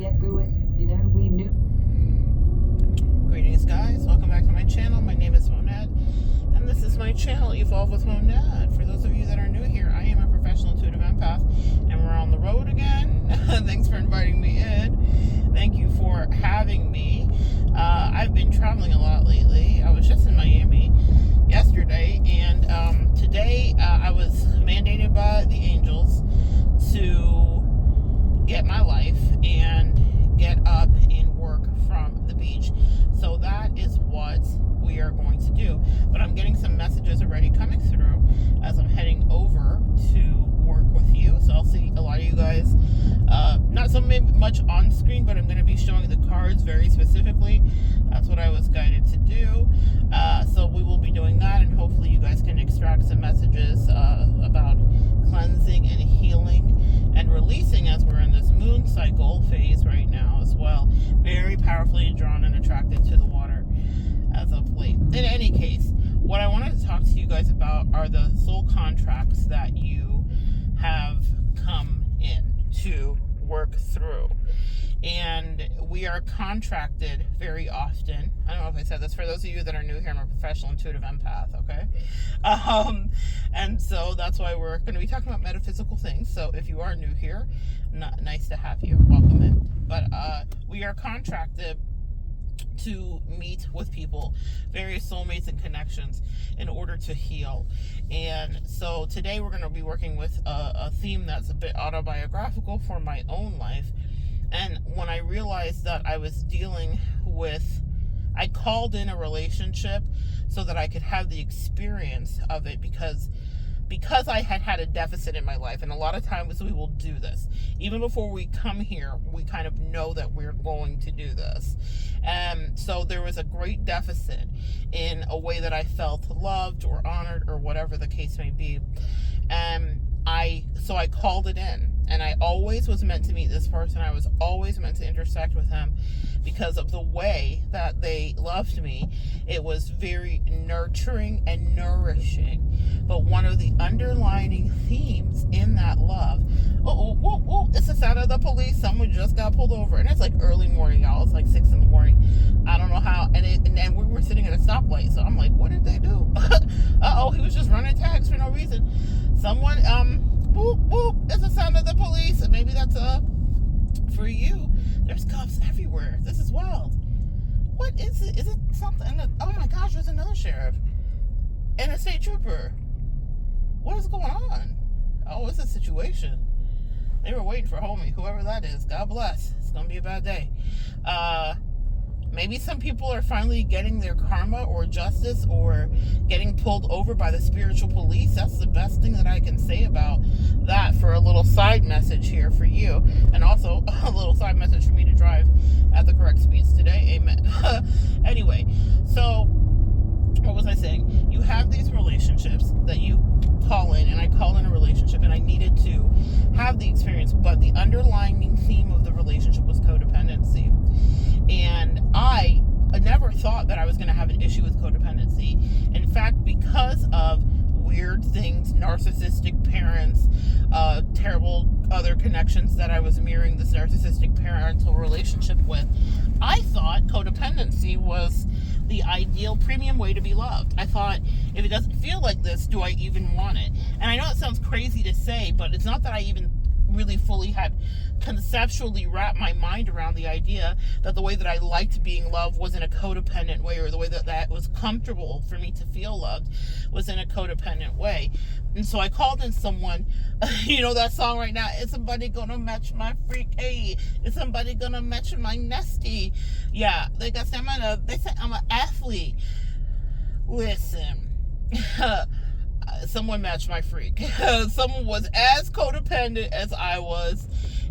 get through it. You know, we knew. Greetings, guys. Welcome back to my channel. My name is Monette, and this is my channel, Evolve with Monette. For those of you that are new here, I am a professional intuitive empath, and we're on the road again. Thanks for inviting me in. Thank you for having me. I've been traveling a lot lately. I was just in Miami yesterday, and today I was mandated by the angels to get my life and get up and work from the beach. So that is what we are going to do. But I'm getting some messages already coming through as I'm heading over to work with you. So I'll see a lot of you guys, not so much on screen, but I'm going to be showing the cards very specifically. That's what I was guided to do. So we will be doing that, and hopefully you guys can extract some messages about cleansing and healing and releasing, as we're in this moon cycle phase right now as well. Very powerfully drawn and attracted to the water as of late. In any case, what I wanted to talk to you guys about are the soul contracts that you have come in to work through. And we are contracted very often. I don't know if I said this. For those of you that are new here, I'm a professional intuitive empath, okay? And so that's why we're going to be talking about metaphysical things. So if you are new here, nice to have you. Welcome in. But we are contracted to meet with people, various soulmates and connections, in order to heal. And so today we're going to be working with a theme that's a bit autobiographical for my own life. And when I realized that I was dealing with, I called in a relationship so that I could have the experience of it, because I had a deficit in my life. And a lot of times we will do this. Even before we come here, we kind of know that we're going to do this. And so there was a great deficit in a way that I felt loved or honored or whatever the case may be. And so I called it in, and I always was meant to meet this person. I was always meant to intersect with him because of the way that they loved me. It was very nurturing and nourishing. But one of the underlining themes in that love, it's the sound of the police. Someone just got pulled over, and it's like early morning, y'all. It's like 6 a.m. I don't know how, and we were sitting at a stoplight, so I'm like, what did they do? He was just running tags for no reason. Someone, it's the sound of the police. And maybe that's for you. There's cops everywhere. This is wild. What is it? Is it something? Oh my gosh, there's another sheriff and a state trooper. What is going on? Oh, it's a situation. They were waiting for homie, whoever that is. God bless. It's gonna be a bad day. Maybe some people are finally getting their karma or justice, or getting pulled over by the spiritual police. That's the best thing that I can say about that, for a little side message here for you. And also a little side message for me to drive at the correct speeds today. Amen. Anyway, so what was I saying? You have these relationships that you call in, and I called in a relationship, and I needed to have the experience, but the underlying theme of the relationship was codependency. And I never thought that I was going to have an issue with codependency. In fact, because of weird things, narcissistic parents, terrible other connections that I was mirroring this narcissistic parental relationship with, I thought codependency was the ideal premium way to be loved. I thought, if it doesn't feel like this, do I even want it? And I know it sounds crazy to say, but it's not that I even really fully had conceptually wrapped my mind around the idea that the way that I liked being loved was in a codependent way, or the way that was comfortable for me to feel loved was in a codependent way. And so I called in someone, you know that song right now, is somebody gonna match my freak? Hey, is somebody gonna match my nesty? Yeah, they say I'm an athlete. Listen, someone matched my freak. Someone was as codependent as I was,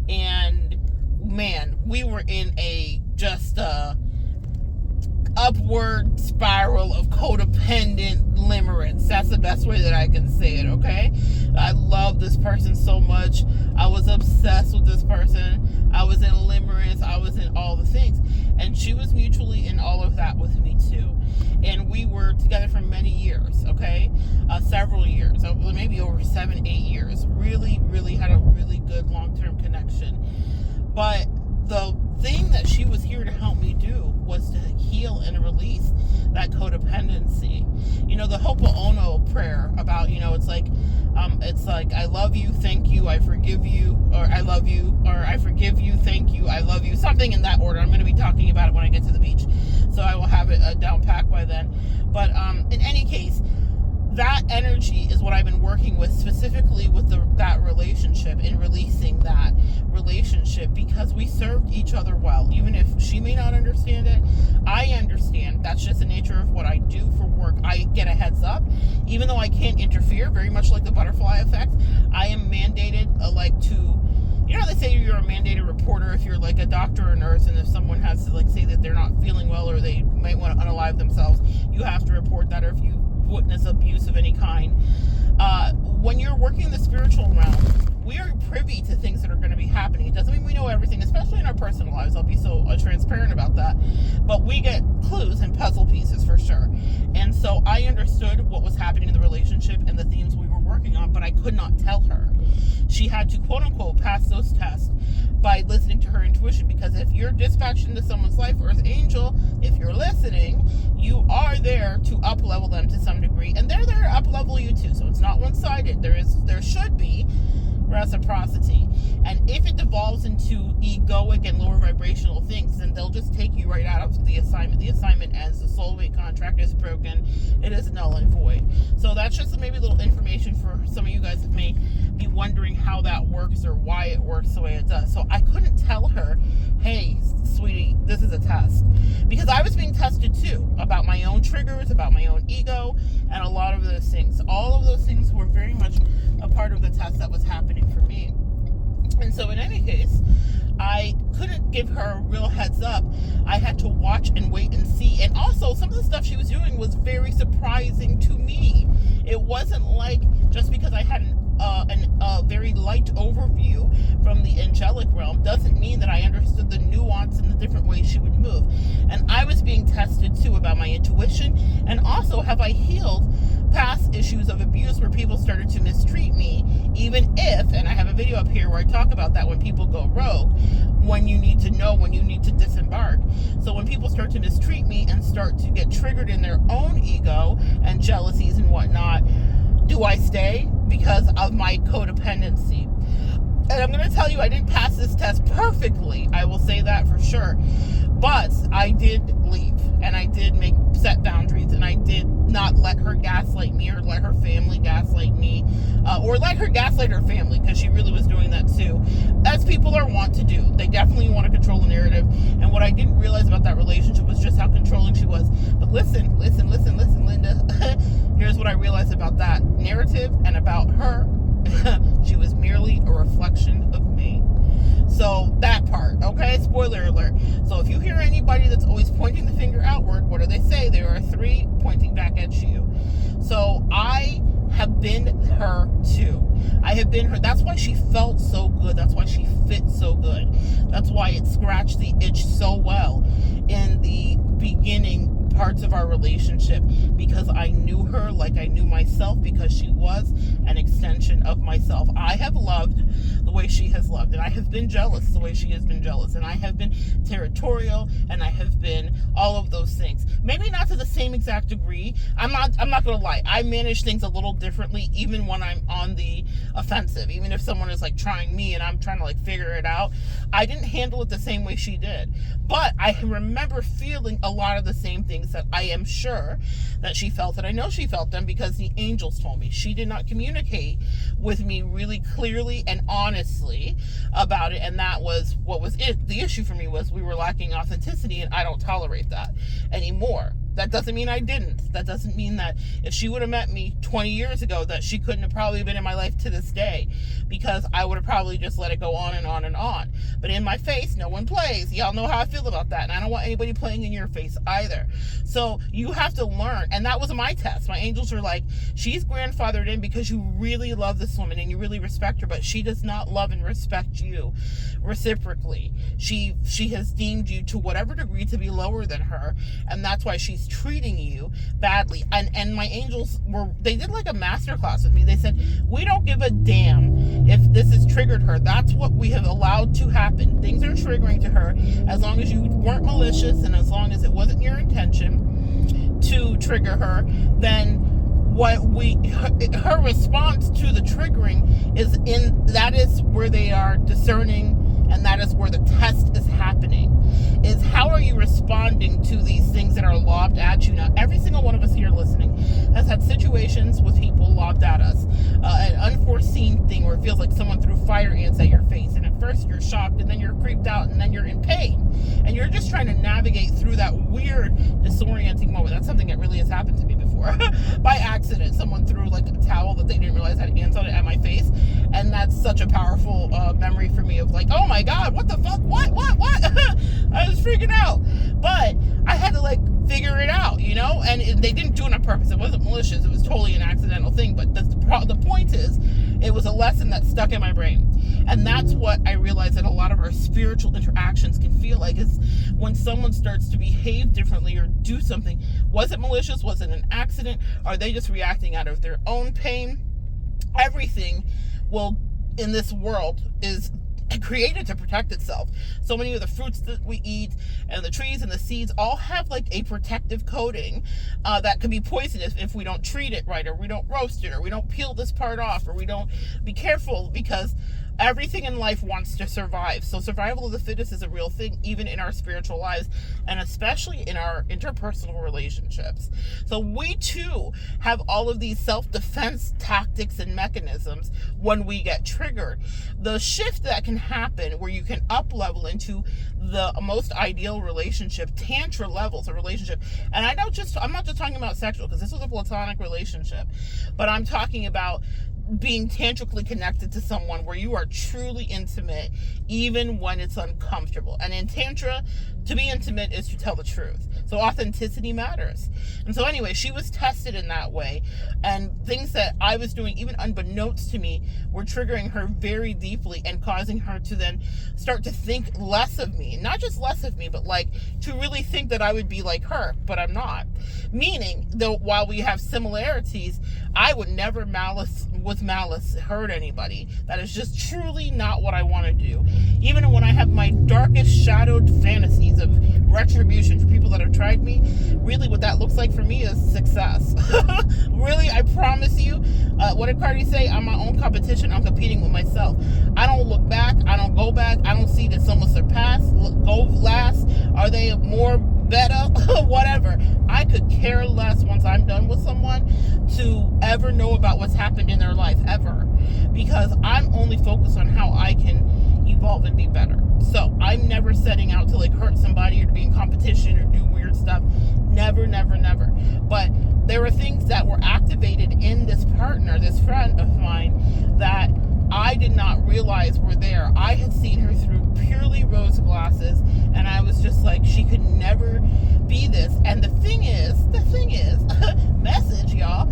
and man, we were in a just upward spiral of codependent limerence. That's the best way that I can say it, okay? I love this person so much. I was obsessed with this person. I was in limerence. I was in all the things. And she was mutually in all of that with me too. And we were together for many years, okay? Several years, maybe over 7-8 years. Really, really had a really good long-term connection. But the release that codependency. You know, the Ho'oponopono prayer about, you know, it's like I love you, thank you, I forgive you, or I love you, or I forgive you, thank you, I love you, something in that order. I'm going to be talking about it when I get to the beach, so I will have it down packed by then. But in any case, that energy is what I've been working with, specifically with that relationship, in releasing that relationship, because we served each other well. Even if she may not understand it, I understand. That's just the nature of what I do for work. I get a heads up, even though I can't interfere, very much like the butterfly effect. I am mandated, you know, they say you're a mandated reporter if you're like a doctor or nurse, and if someone has to like say that they're not feeling well or they might want to unalive themselves, you have to report that, or if you witness abuse of any kind. When you're working in the spiritual realm, we are privy to things that are going to be happening. It doesn't mean we know everything, especially in our personal lives. I'll be so transparent about that. But we get clues and puzzle pieces for sure. And so I understood what was happening in the relationship and the themes we were working on, but I could not tell her. She had to, quote unquote, pass those tests by listening to her intuition, because if you're dispatched into someone's life, Earth Angel, if you're listening, you are there to up level them to some degree, and they're there to up level you too. So it's not one-sided. There should be reciprocity. And if it devolves into egoic and lower vibrational things, then they'll just take you right out of the assignment. The assignment ends. The soulmate contract is broken. It is null and void. So that's just maybe a little information for some of you guys that may be wondering how that works or why it works the way it does. So I couldn't tell her, hey, sweetie, this is a test. Because I was being tested too, about my own triggers, about my own ego, and a lot of those things. All of those things were very much a part of the test that was happening for me. And so in any case, I couldn't give her a real heads up. I had to watch and wait and see. And also, some of the stuff she was doing was very surprising to me. It wasn't like, just because I had a very light overview from the angelic realm doesn't mean that I understood the nuance and the different ways she would move. And I was being tested too about my intuition, and also, have I healed past issues of abuse where people started to mistreat me, even if, and I have a video up here where I talk about that, when people go rogue, when you need to know when you need to disembark. So when people start to mistreat me and start to get triggered in their own ego and jealousies and whatnot, do I stay? Because of my codependency. And I'm going to tell you, I didn't pass this test perfectly. I will say that for sure. But I did leave, and I did set boundaries, and I did not let her gaslight me, or let her family gaslight me, or let her gaslight her family, because she really was doing that too, as people are wont to do. They definitely want to control the narrative. And what I didn't realize about that relationship was just how controlling she was. But listen, Linda. Here's what I realized about that narrative and about her. She was merely a reflection of me. So that part, okay? Spoiler alert. So if you hear anybody that's always pointing the finger outward, what do they say? There are three pointing back at you. So I have been her too. I have been her. That's why she felt so good. That's why she fit so good. That's why it scratched the itch so well in the beginning parts of our relationship, because I knew her like I knew myself, because she was an extension of myself. I have loved the way she has loved, and I have been jealous the way she has been jealous, and I have been territorial, and I have been all of those things. Maybe not to the same exact degree. I'm not gonna lie. I manage things a little differently, even when I'm on the offensive. Even if someone is like trying me and I'm trying to like figure it out, I didn't handle it the same way she did. But I can remember feeling a lot of the same things that I am sure that she felt, and I know she felt them because the angels told me. She did not communicate with me really clearly and honestly about it, and that was what was it. The issue for me was we were lacking authenticity, and I don't tolerate that anymore. That doesn't mean I didn't. That doesn't mean that if she would have met me 20 years ago, that she couldn't have probably been in my life to this day, because I would have probably just let it go on and on and on. But in my face, no one plays. Y'all know how I feel about that, and I don't want anybody playing in your face either. So you have to learn, and that was my test. My angels were like, she's grandfathered in because you really love this woman and you really respect her, but she does not love and respect you reciprocally. She has deemed you to whatever degree to be lower than her, and that's why she's she's treating you badly. And my angels they did like a master class with me. They said, we don't give a damn if this has triggered her. That's what we have allowed to happen. Things are triggering to her. As long as you weren't malicious and as long as it wasn't your intention to trigger her, then her response to the triggering that is where they are discerning, and that is where the test is happening, is how are you responding to these things that are lobbed at you. Now, every single one of us here listening has had situations with people lobbed at us, an unforeseen thing where it feels like someone threw fire ants at your face, and at first you're shocked, and then you're creeped out, and then you're in pain, and you're just trying to navigate through that weird disorienting moment. That's something that really has happened to me before. By accident, someone threw like a towel that they didn't realize had ants on it at my face, and that's such a powerful memory for me of like, oh my god, what the fuck, what I was freaking out, but I had to like figure it out, you know, and they didn't do it on purpose. It wasn't malicious. It was totally an accidental thing, but the point is, it was a lesson that stuck in my brain. And that's what I realized that a lot of our spiritual interactions can feel like, is when someone starts to behave differently or do something. Was it malicious? Was it an accident? Are they just reacting out of their own pain? Everything in this world is created to protect itself. So many of the fruits that we eat and the trees and the seeds all have like a protective coating that can be poisonous if we don't treat it right, or we don't roast it, or we don't peel this part off, or we don't be careful, because everything in life wants to survive. So survival of the fittest is a real thing, even in our spiritual lives, and especially in our interpersonal relationships. So we too have all of these self-defense tactics and mechanisms when we get triggered. The shift that can happen where you can up level into the most ideal relationship, tantra levels of relationship. And I'm not just talking about sexual, because this was a platonic relationship, but I'm talking about being tantrically connected to someone where you are truly intimate, even when it's uncomfortable. And in Tantra, to be intimate is to tell the truth. So authenticity matters. And so anyway, she was tested in that way. And things that I was doing, even unbeknownst to me, were triggering her very deeply and causing her to then start to think less of me. Not just less of me, but like to really think that I would be like her, but I'm not. Meaning, though, while we have similarities, I would never with malice hurt anybody. That is just truly not what I want to do. Even when I have my darkest shadowed fantasies of retribution for people that have tried me, really what that looks like for me is success. Really, I promise you, what did Cardi say? I'm my own competition. I'm competing with myself. I don't look back. I don't go back. I don't see that someone surpass, go last. Are they more better? Whatever. I could care less once I'm done with someone to ever know about what's happened in their life, ever. Because I'm only focused on how I can evolve and be better. So I'm never setting out to like hurt somebody or to be in competition or do weird stuff. Never, never, never. But there were things that were activated in this partner, this friend of mine, that I did not realize were there. I had seen her through purely rose glasses, and I was just like, she could never be this. And the thing is, message, y'all,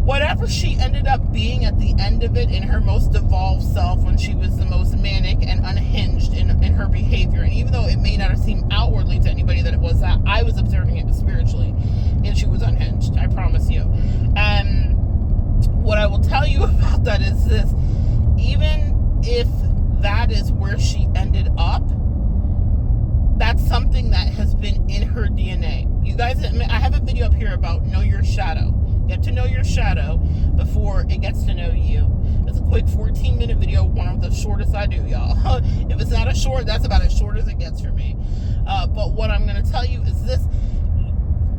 whatever she ended up being at the end of it in her most evolved self, when she was the most manic and unhinged in her behavior, and even though it may not have seemed outwardly to anybody that it was that, I was observing it spiritually, and she was unhinged, I promise you. And what I will tell you about that is this: even if that is where she ended up, that's something that has been in her DNA. You guys, I have a video up here about know your shadow. Get to know your shadow before it gets to know you. It's a quick 14-minute video, one of the shortest I do, y'all. If it's not a short, that's about as short as it gets for me. But what I'm going to tell you is this: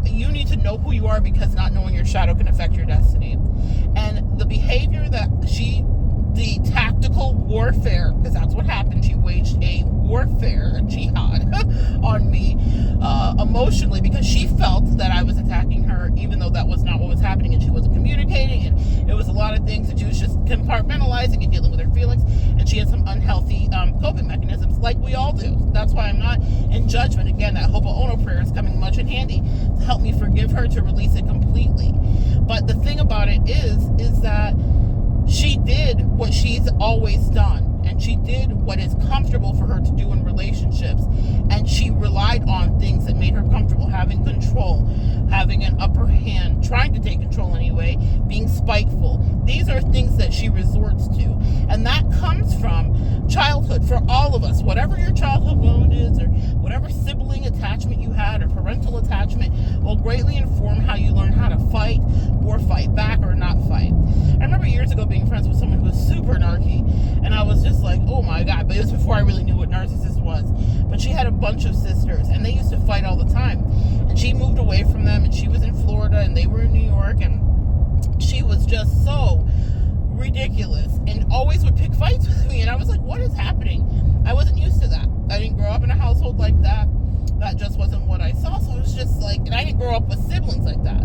you need to know who you are, because not knowing your shadow can affect your destiny. And the behavior that the tactical warfare, because that's what happened, she waged a warfare, a jihad on me emotionally, because she felt that I was attacking her, even though that was not what was happening, and she wasn't communicating, and it was a lot of things that she was just compartmentalizing and dealing with her feelings, and she had some unhealthy coping mechanisms, like we all do. That's why I'm not in judgment. Again, that Ho'oponopono prayer is coming much in handy to help me forgive her, to release it completely. But the thing about it is that she did what she's always done, and she did what is comfortable for her to do in relationships, and she relied on things that made her comfortable, having having control, having an upper hand, trying to take control anyway, being spiteful. These are things that she resorts to. And that comes from childhood for all of us. Whatever your childhood wound is, or whatever sibling attachment you had, or parental attachment, will greatly inform how you learn how to fight, or fight back, or not fight. I remember years ago being friends with someone who was super narky, and I was just like, oh my God, but it was before I really knew what narcissist was. But she had a bunch of sisters, and they used to fight all the time. And she moved away from them, and she was in Florida, and they were in New York, and she was just so ridiculous, and always would pick fights with me, and I was like, what is happening? I wasn't used to that. I didn't grow up in a household like that. That just wasn't what I saw. So it was just like, and I didn't grow up with siblings like that.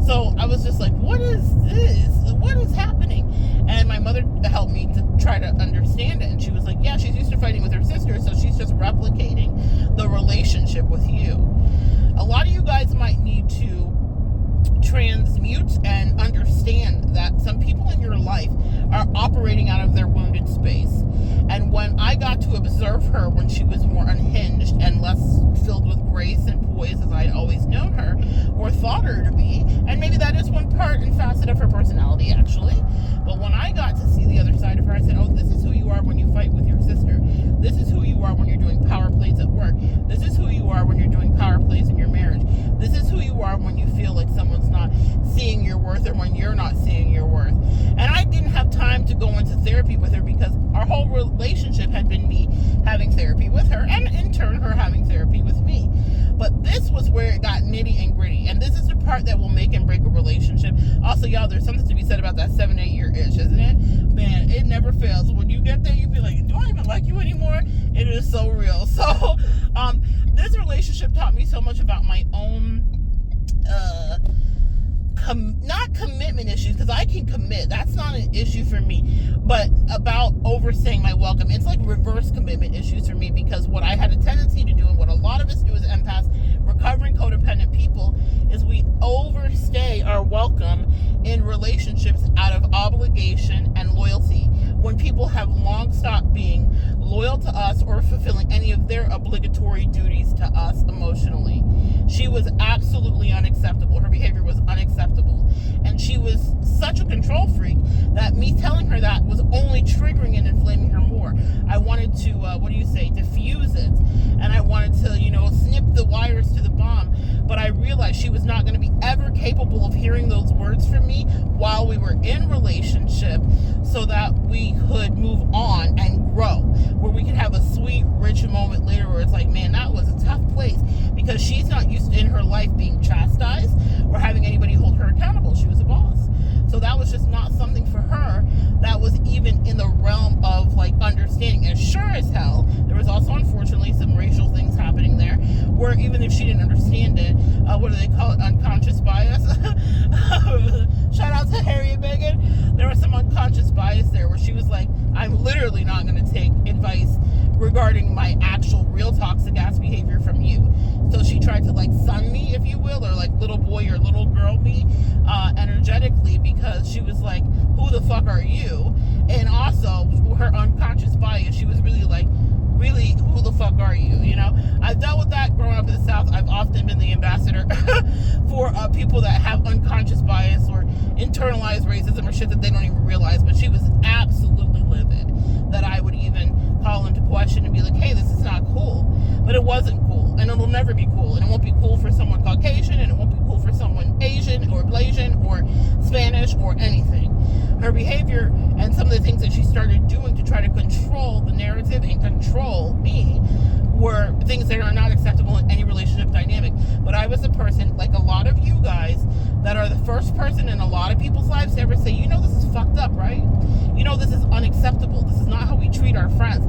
So I was just like, what is this? What is happening? And my mother helped me to try to understand it. And she was like, yeah, she's used to fighting with her sister, so she's just replicating the relationship with you. A lot of you guys might need to transmute and understand that some people in your life are operating out of their wounded space. And when I got to observe her when she was more unhinged and less filled with grace and poise as I'd always known her or thought her to be, and maybe that is one part and facet of her personality actually, but when I got to see the other side of her, I said, oh, this is who you are when you fight with your sister. This is who you are when you're doing power plays at work. This is who you are when you're doing power plays in your marriage. This is who you are when you feel like someone's not seeing your worth, or when you're not seeing your worth. And I didn't have time to go into therapy with her because our whole relationship had been me having therapy with her, and in turn her having therapy with me. But this was where it got nitty and gritty, and this is the part that will make and break a relationship. Also, y'all, there's something to be said about that 7-8 year itch, isn't it? Man, it never fails. When you get there, you be like, do I even like you anymore? It is so real. So this relationship taught me so much about my own not commitment issues, because I can commit, that's not an issue for me, but about overstaying my welcome. It's like reverse commitment issues for me, because what I had a tendency to do, and what a lot of us do as empaths, recovering codependent people, is we overstay our welcome in relationships out of obligation and loyalty, when people have long stopped being loyal to us or fulfilling any of their obligatory duties to us emotionally. She was absolutely unacceptable. Her behavior was unacceptable. And she was such a control freak that me telling her that was only triggering and inflaming her more. I wanted to, diffuse it. And I wanted to, snip the wires to the bomb. But I realized she was not going to be ever capable of hearing those words from me while we were in relationship, so that we could move on and grow, where we could have a sweet, rich moment later where it's like, man, that was a tough place, because she's not used to in her life being chastised or having anybody hold her accountable. She was a boss. So that was just not something for her that was even in the realm of understanding. And sure as hell, there was also unfortunately some racial things happening there, where even if she didn't understand it, what do they call it? Unconscious bias. Shout out to Harry and Meghan. There was some unconscious bias there where she was like, I'm literally not going to take advice regarding my actual real toxic ass behavior from you. So she tried to son me, if you will, or little boy or little girl me energetically, because she was like, who the fuck are you? And also her unconscious bias, she was really really, who the fuck are you? I've dealt with that growing up in the South. I've often been the ambassador for people that have unconscious bias or internalized racism or shit that they don't even realize. But she was absolutely livid that I would even call into question and be like, hey, this is not cool. But it wasn't cool, and it'll never be cool. And it won't be cool for someone Caucasian, and it won't be cool for someone Asian or Blasian or Spanish or anything. Her behavior and some of the things that she started doing to try to control the narrative and control me were things that are not acceptable in any relationship dynamic. But I was a person, like a lot of you guys, that are the first person in a lot of people's lives to ever say, this is fucked up, right? This is unacceptable. This is not how we treat our friends.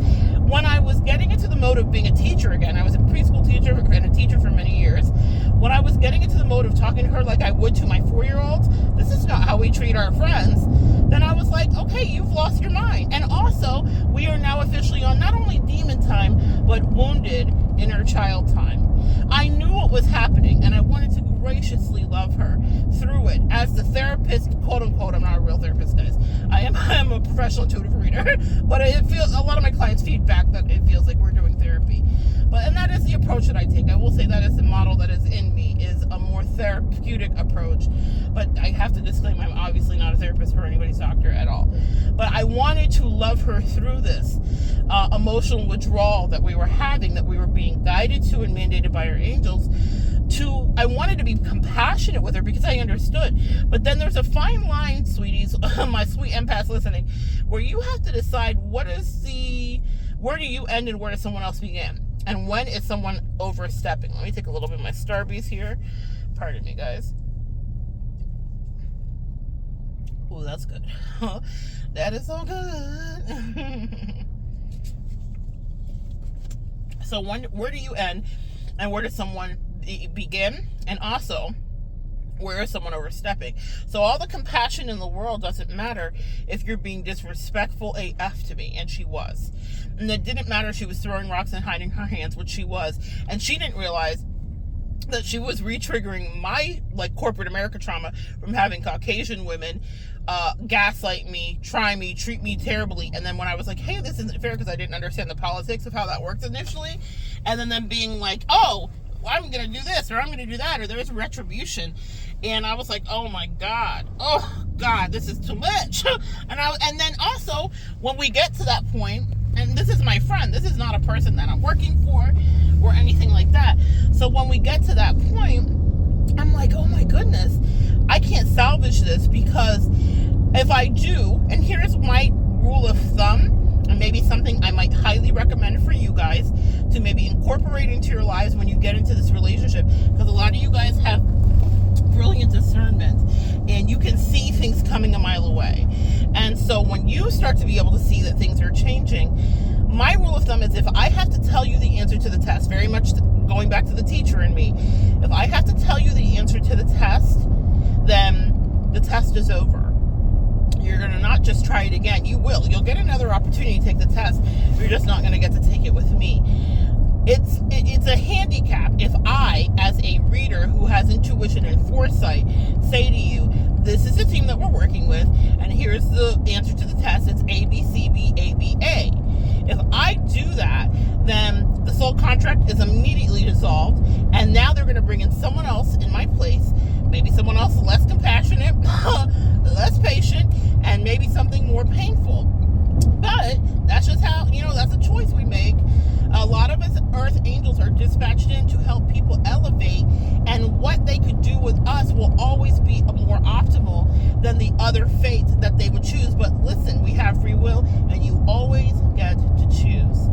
When I was getting into the mode of being a teacher again, I was a preschool teacher and a teacher for many years. When I was getting into the mode of talking to her like I would to my 4-year-olds, this is not how we treat our friends, then I was like, okay, you've lost your mind. And also, we are now officially on not only demon time, but wounded inner child time. I knew what was happening, and I wanted to graciously love her through it as the therapist, quote unquote. I'm not a real therapist, guys. I am a professional intuitive reader, but it feels, a lot of my clients feedback that it feels like we're doing therapy. And that is the approach that I take. I will say that is the model that is in me, is a more therapeutic approach. But I have to disclaim, I'm obviously not a therapist or anybody's doctor at all. But I wanted to love her through this emotional withdrawal that we were having, that we were being guided to and mandated by our angels. I wanted to be compassionate with her because I understood. But then there's a fine line, sweeties, my sweet empaths listening, where you have to decide where do you end and where does someone else begin? And when is someone overstepping? Let me take a little bit of my Starbies here. Pardon me, guys. Oh, that's good. That is so good. So where do you end and where does someone begin? And also, where is someone overstepping? So all the compassion in the world doesn't matter if you're being disrespectful AF to me, and she was. And it didn't matter if she was throwing rocks and hiding her hands, which she was. And she didn't realize that she was re-triggering my corporate America trauma from having Caucasian women gaslight me, try me, treat me terribly. And then when I was like, hey, this isn't fair, because I didn't understand the politics of how that works initially. And then them being like, oh, I'm going to do this, or I'm going to do that, or there's retribution. And I was like, oh my God, this is too much. And then also, when we get to that point, and this is my friend, this is not a person that I'm working for or anything like that. So when we get to that point, I'm like, oh my goodness, I can't salvage this, because if I do, and here's my rule of thumb, and maybe something I might highly recommend for you guys to maybe incorporate into your lives when you get into this relationship, because a lot of you guys have brilliant discernment and you can see things coming a mile away. And so when you start to be able to see that things are changing, my rule of thumb is, if I have to tell you the answer to the test, very much going back to the teacher in me, if I have to tell you the answer to the test, then the test is over. You're going to not just try it again. You'll get another opportunity to take the test. You're just not going to get to take it with me. It's a handicap if I, as a reader who has intuition and foresight, say to you, this is the team that we're working with, and here's the answer to the test. It's A, B, C, B, A, B, A. If I do that, then the soul contract is immediately dissolved, and now they're going to bring in someone else in my place, maybe someone else less compassionate, less patient, and maybe something more painful. But that's just how, that's a choice we make. A lot of us earth angels are dispatched in to help people elevate, and what they could do with us will always be more optimal than the other fate that they would choose. But listen, we have free will, and you always get to choose.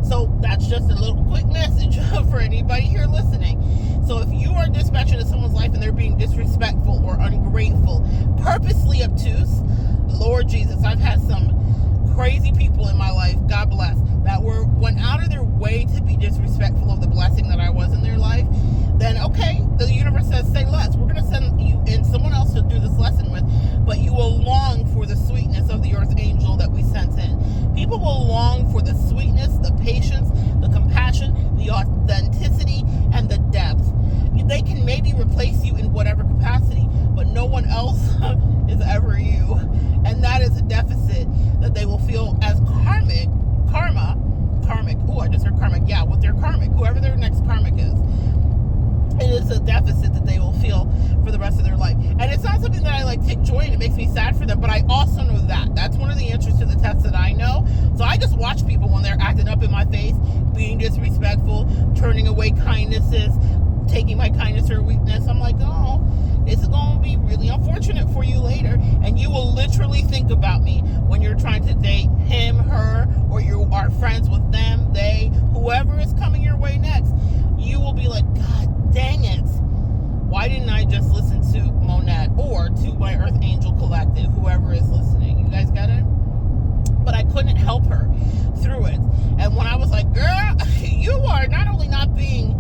So that's just a little quick message for anybody here listening. So if you are dispatched into someone's life and they're being disrespectful or ungrateful, purposely obtuse, Lord Jesus, I've had some crazy people in my life, God bless, that went out of their way to be disrespectful of the blessing that I was in their life. Then okay, the universe says, say less. We're going to send you in someone else to do this lesson with, but you will long for the sweetness of the earth angel that we sent in. People will long for the sweetness, the patience, the compassion, the authenticity, and the depth. They can maybe replace you in whatever capacity, but no one else is ever you. And that is a deficit that they will feel as karmic. Oh, I just heard karmic. Yeah, with their karmic, whoever their next karmic is. It is a deficit that they will feel for the rest of their life. And it's not something that I take joy in. It makes me sad for them. But I also know that. That's one of the answers to the test that I know. So I just watch people when they're acting up in my face, being disrespectful, turning away kindnesses, taking my kindness or weakness. I'm like, oh, it's going to be really unfortunate for you later. And you will literally think about me when you're trying to date him, her, or you are friends with them, they, whoever is coming your way next. You will be like, God dang it. Why didn't I just listen to Monette or to my Earth Angel Collective, whoever is listening? You guys get it? But I couldn't help her through it. And when I was like, girl, you are not only not being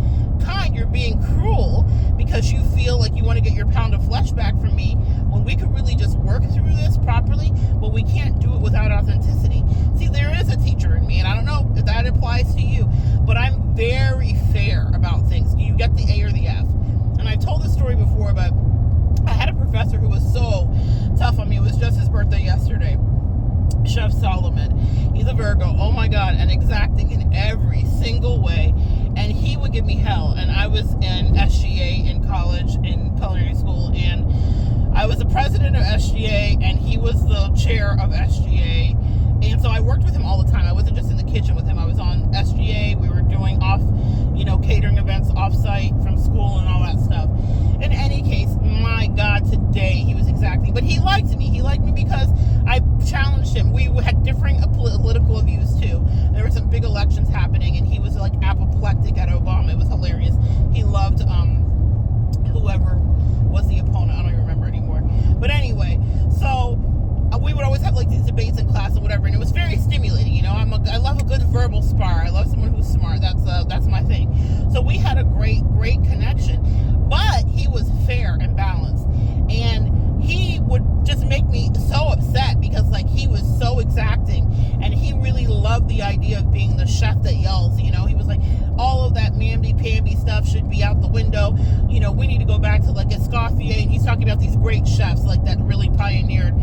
kind, you're being cruel because you feel like you want to get your pound of flesh back from me, when we could really just work through this properly, but we can't do it without authenticity. See, there is a teacher in me, and I don't know if that applies to you, but I'm very fair about things. Do you get the A or the F? And I've told this story before, but I had a professor who was so tough on me. It was just his birthday yesterday. Chef Solomon. He's a Virgo. Oh my God. And exacting in every single way. And he would give me hell. And I was in SGA in college, in culinary school, and I was the president of SGA, and he was the chair of SGA. And so I worked with him all the time. I wasn't just in the kitchen with him. I was on SGA. We were doing catering events off-site from school and all that stuff. In any case, my God, today he was exacting. But he liked me. He liked me because I challenged him. We had differing political views, too. There were some big elections happening, and he was, like, apoplectic at Obama. It was hilarious. He loved whoever was the opponent. I don't even remember anymore. But anyway, so we would always have like these debates in class or whatever, and it was very stimulating. You know, I love a good verbal spar. I love someone who's smart. That's my thing. So we had a great connection. But he was fair and balanced, and he would just make me so upset because like he was so exacting, and he really loved the idea of being the chef that yells. You know, he was like, all of that mamby-pamby stuff should be out the window. You know, we need to go back to like Escoffier, and he's talking about these great chefs like that really pioneered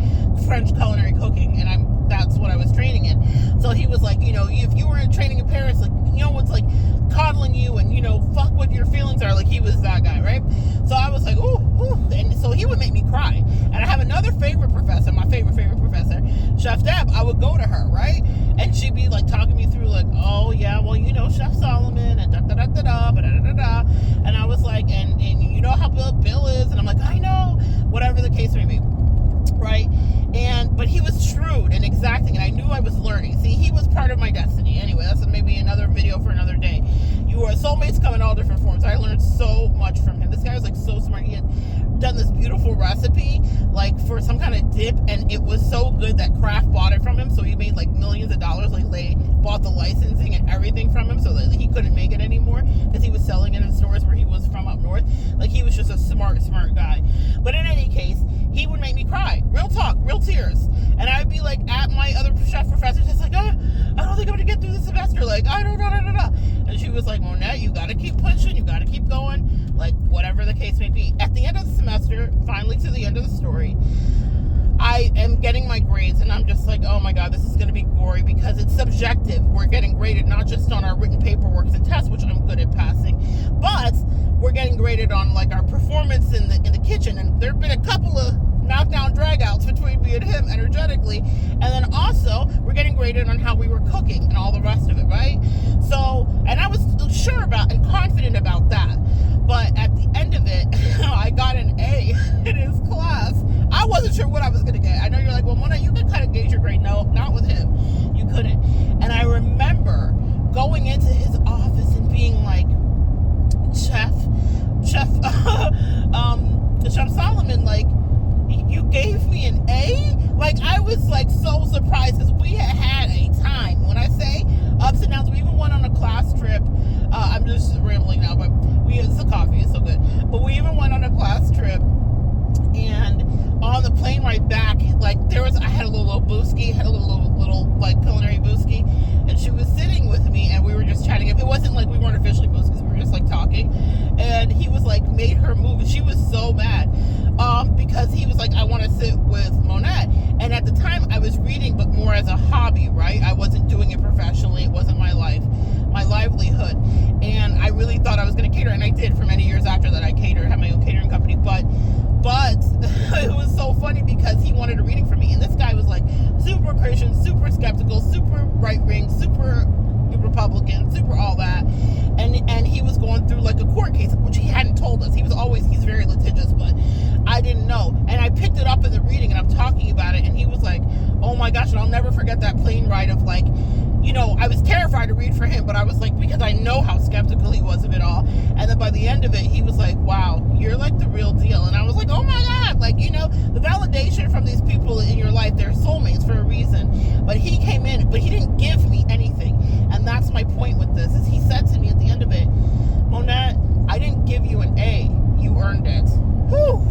French culinary cooking, and that's what I was training in. So he was like, you know, if you were in training in Paris, like no one's like coddling you and, you know, fuck what your feelings are. Like he was that guy, right? So I was like, ooh. And so he would make me cry. And I have another favorite professor, my favorite professor, Chef Deb. I would go to her, right? And she'd be like talking me through like, oh yeah, well, you know, Chef Solomon and da-da-da-da-da. And I was like, and you know how Bill is? And I'm like, I know, whatever the case may be. Right? But he was shrewd and exacting, and I knew I was learning. See, he was part of my destiny. Anyway, that's maybe another video for another day. Soulmates come in all different forms. I learned so much from him. This guy was like so smart. He had done this beautiful recipe, like for some kind of dip, and it was so good that Kraft bought it from him. So he made like millions of dollars. Like they bought the licensing and everything from him, so that he couldn't make it anymore because he was selling it in stores where he was from up north. Like he was just a smart guy. But in any case, he would make me cry. Real talk, real tears. And I'd be like at my other chef professor, just like, I don't think I'm gonna get through the semester. Like, I don't know. And she was like, Monette, you gotta keep pushing, you gotta keep going, like whatever the case may be. At the end of the semester, finally to the end of the story, I am getting my grades, and I'm just like, oh my God, this is gonna be gory because it's subjective. We're getting graded not just on our written paperwork and tests, which I'm good at passing, but we're getting graded on like our performance in the kitchen. And there've been a couple of knockdown dragouts between me and him energetically, and then also we're getting graded on how we were cooking and all the rest of it, right? So, and I was sure about and confident about that, but at the end of it, I got an A in his class. I wasn't sure what I was gonna get. I know you're like, well, Mona, you can kind of gauge your grade. No, not with him. You couldn't. And I remember going into his office and being like, Chef Solomon, like, you gave me an A? Like, I was like so surprised because we had a time. When I say ups and downs, we even went on a class trip. I'm just rambling now, but it's the coffee, it's so good. But we even went on a class trip, and on the plane ride back, like I had a little booski, had a little like culinary booski, and she was sitting with me, and we were just chatting. It wasn't like we weren't officially booskis, we were just like talking, and he was like made her move, and she was so mad because he was like, I want to sit with Monette. And at the time I was reading, but more as a hobby, right? I wasn't doing it professionally. It wasn't my life, my livelihood. And I really thought I was going to cater, and I did for many years after that. I catered, had my own catering company, but it was so funny because he wanted a reading from me, and this guy was like super Christian, super skeptical, super right-wing, super Republican, super all that, and he was going through like a court case, which he hadn't told us. He's very litigious, but I didn't know, and I picked it up in the reading, and I'm talking about it, and he was like, oh my gosh. And I'll never forget that plane ride of like, you know, I was terrified to read for him, but I was like, because I know how skeptical he was of it all. And then by the end of it, he was like, wow, you're like the real deal. And I was like, oh my God, like, you know, the validation from these people in your life, they're soulmates for a reason. But he came in, but he didn't give me anything. And that's my point with this, is he said to me at the end of it, Monette, I didn't give you an A, you earned it. Whew,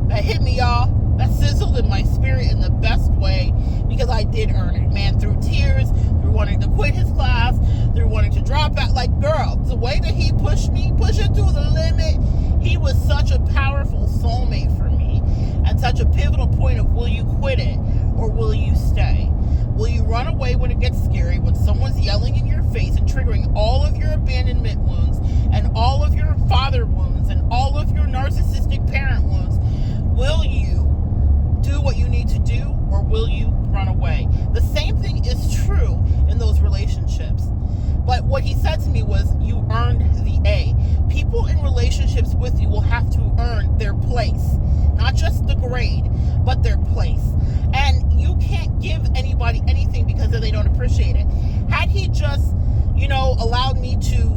that hit me, y'all. That sizzled in my spirit in the best way, because I did earn it, man, through tears, through wanting to quit his class, through wanting to drop out. Like, girl, the way that he pushed it to the limit, he was such a powerful soulmate for me, and such a pivotal point of, will you quit it or will you stay? Will you run away when it gets scary, when someone's yelling in your face and triggering all of your abandonment wounds The same thing is true in those relationships. But what he said to me was, you earned the A. People in relationships with you will have to earn their place. Not just the grade, but their place. And you can't give anybody anything because they don't appreciate it. Had he just, allowed me to,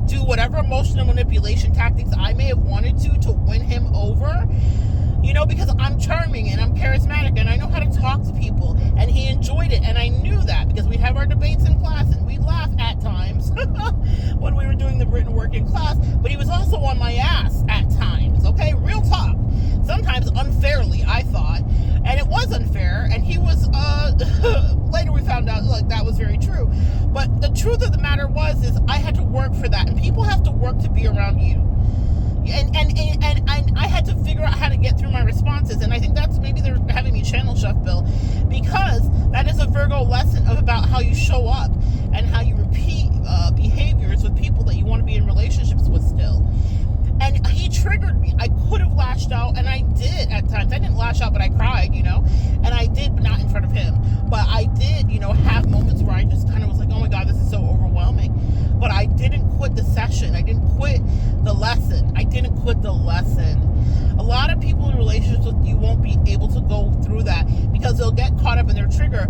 do whatever emotional manipulation tactics I may have wanted to win him over, because I'm charming and I'm charismatic and I know how to talk to people, and he enjoyed it, and I knew that because we'd have our debates in class and we'd laugh at times when we were doing the written work in class, but he was also on my ass at times, okay? Real talk. Sometimes unfairly, I thought, and it was unfair, and he was, later we found out, that was very true, but the truth of the matter is I had to work for that, and people have to work to be around you. And I had to figure out how to get through my responses, and I think that's maybe they're having me channel Chef Bill, because that is a Virgo lesson about how you show up and how you repeat behaviors with people that you want to be in relationships with still. And he triggered me. I could have lashed out, and I did at times. I didn't lash out, but I cried, and I did, but not in front of him. But I did, have moments where I just kind of was like, oh my God, this is so overwhelming. But I didn't quit the session. I didn't quit the lesson. A lot of people in relationships with you won't be able to go through that because they'll get caught up in their trigger.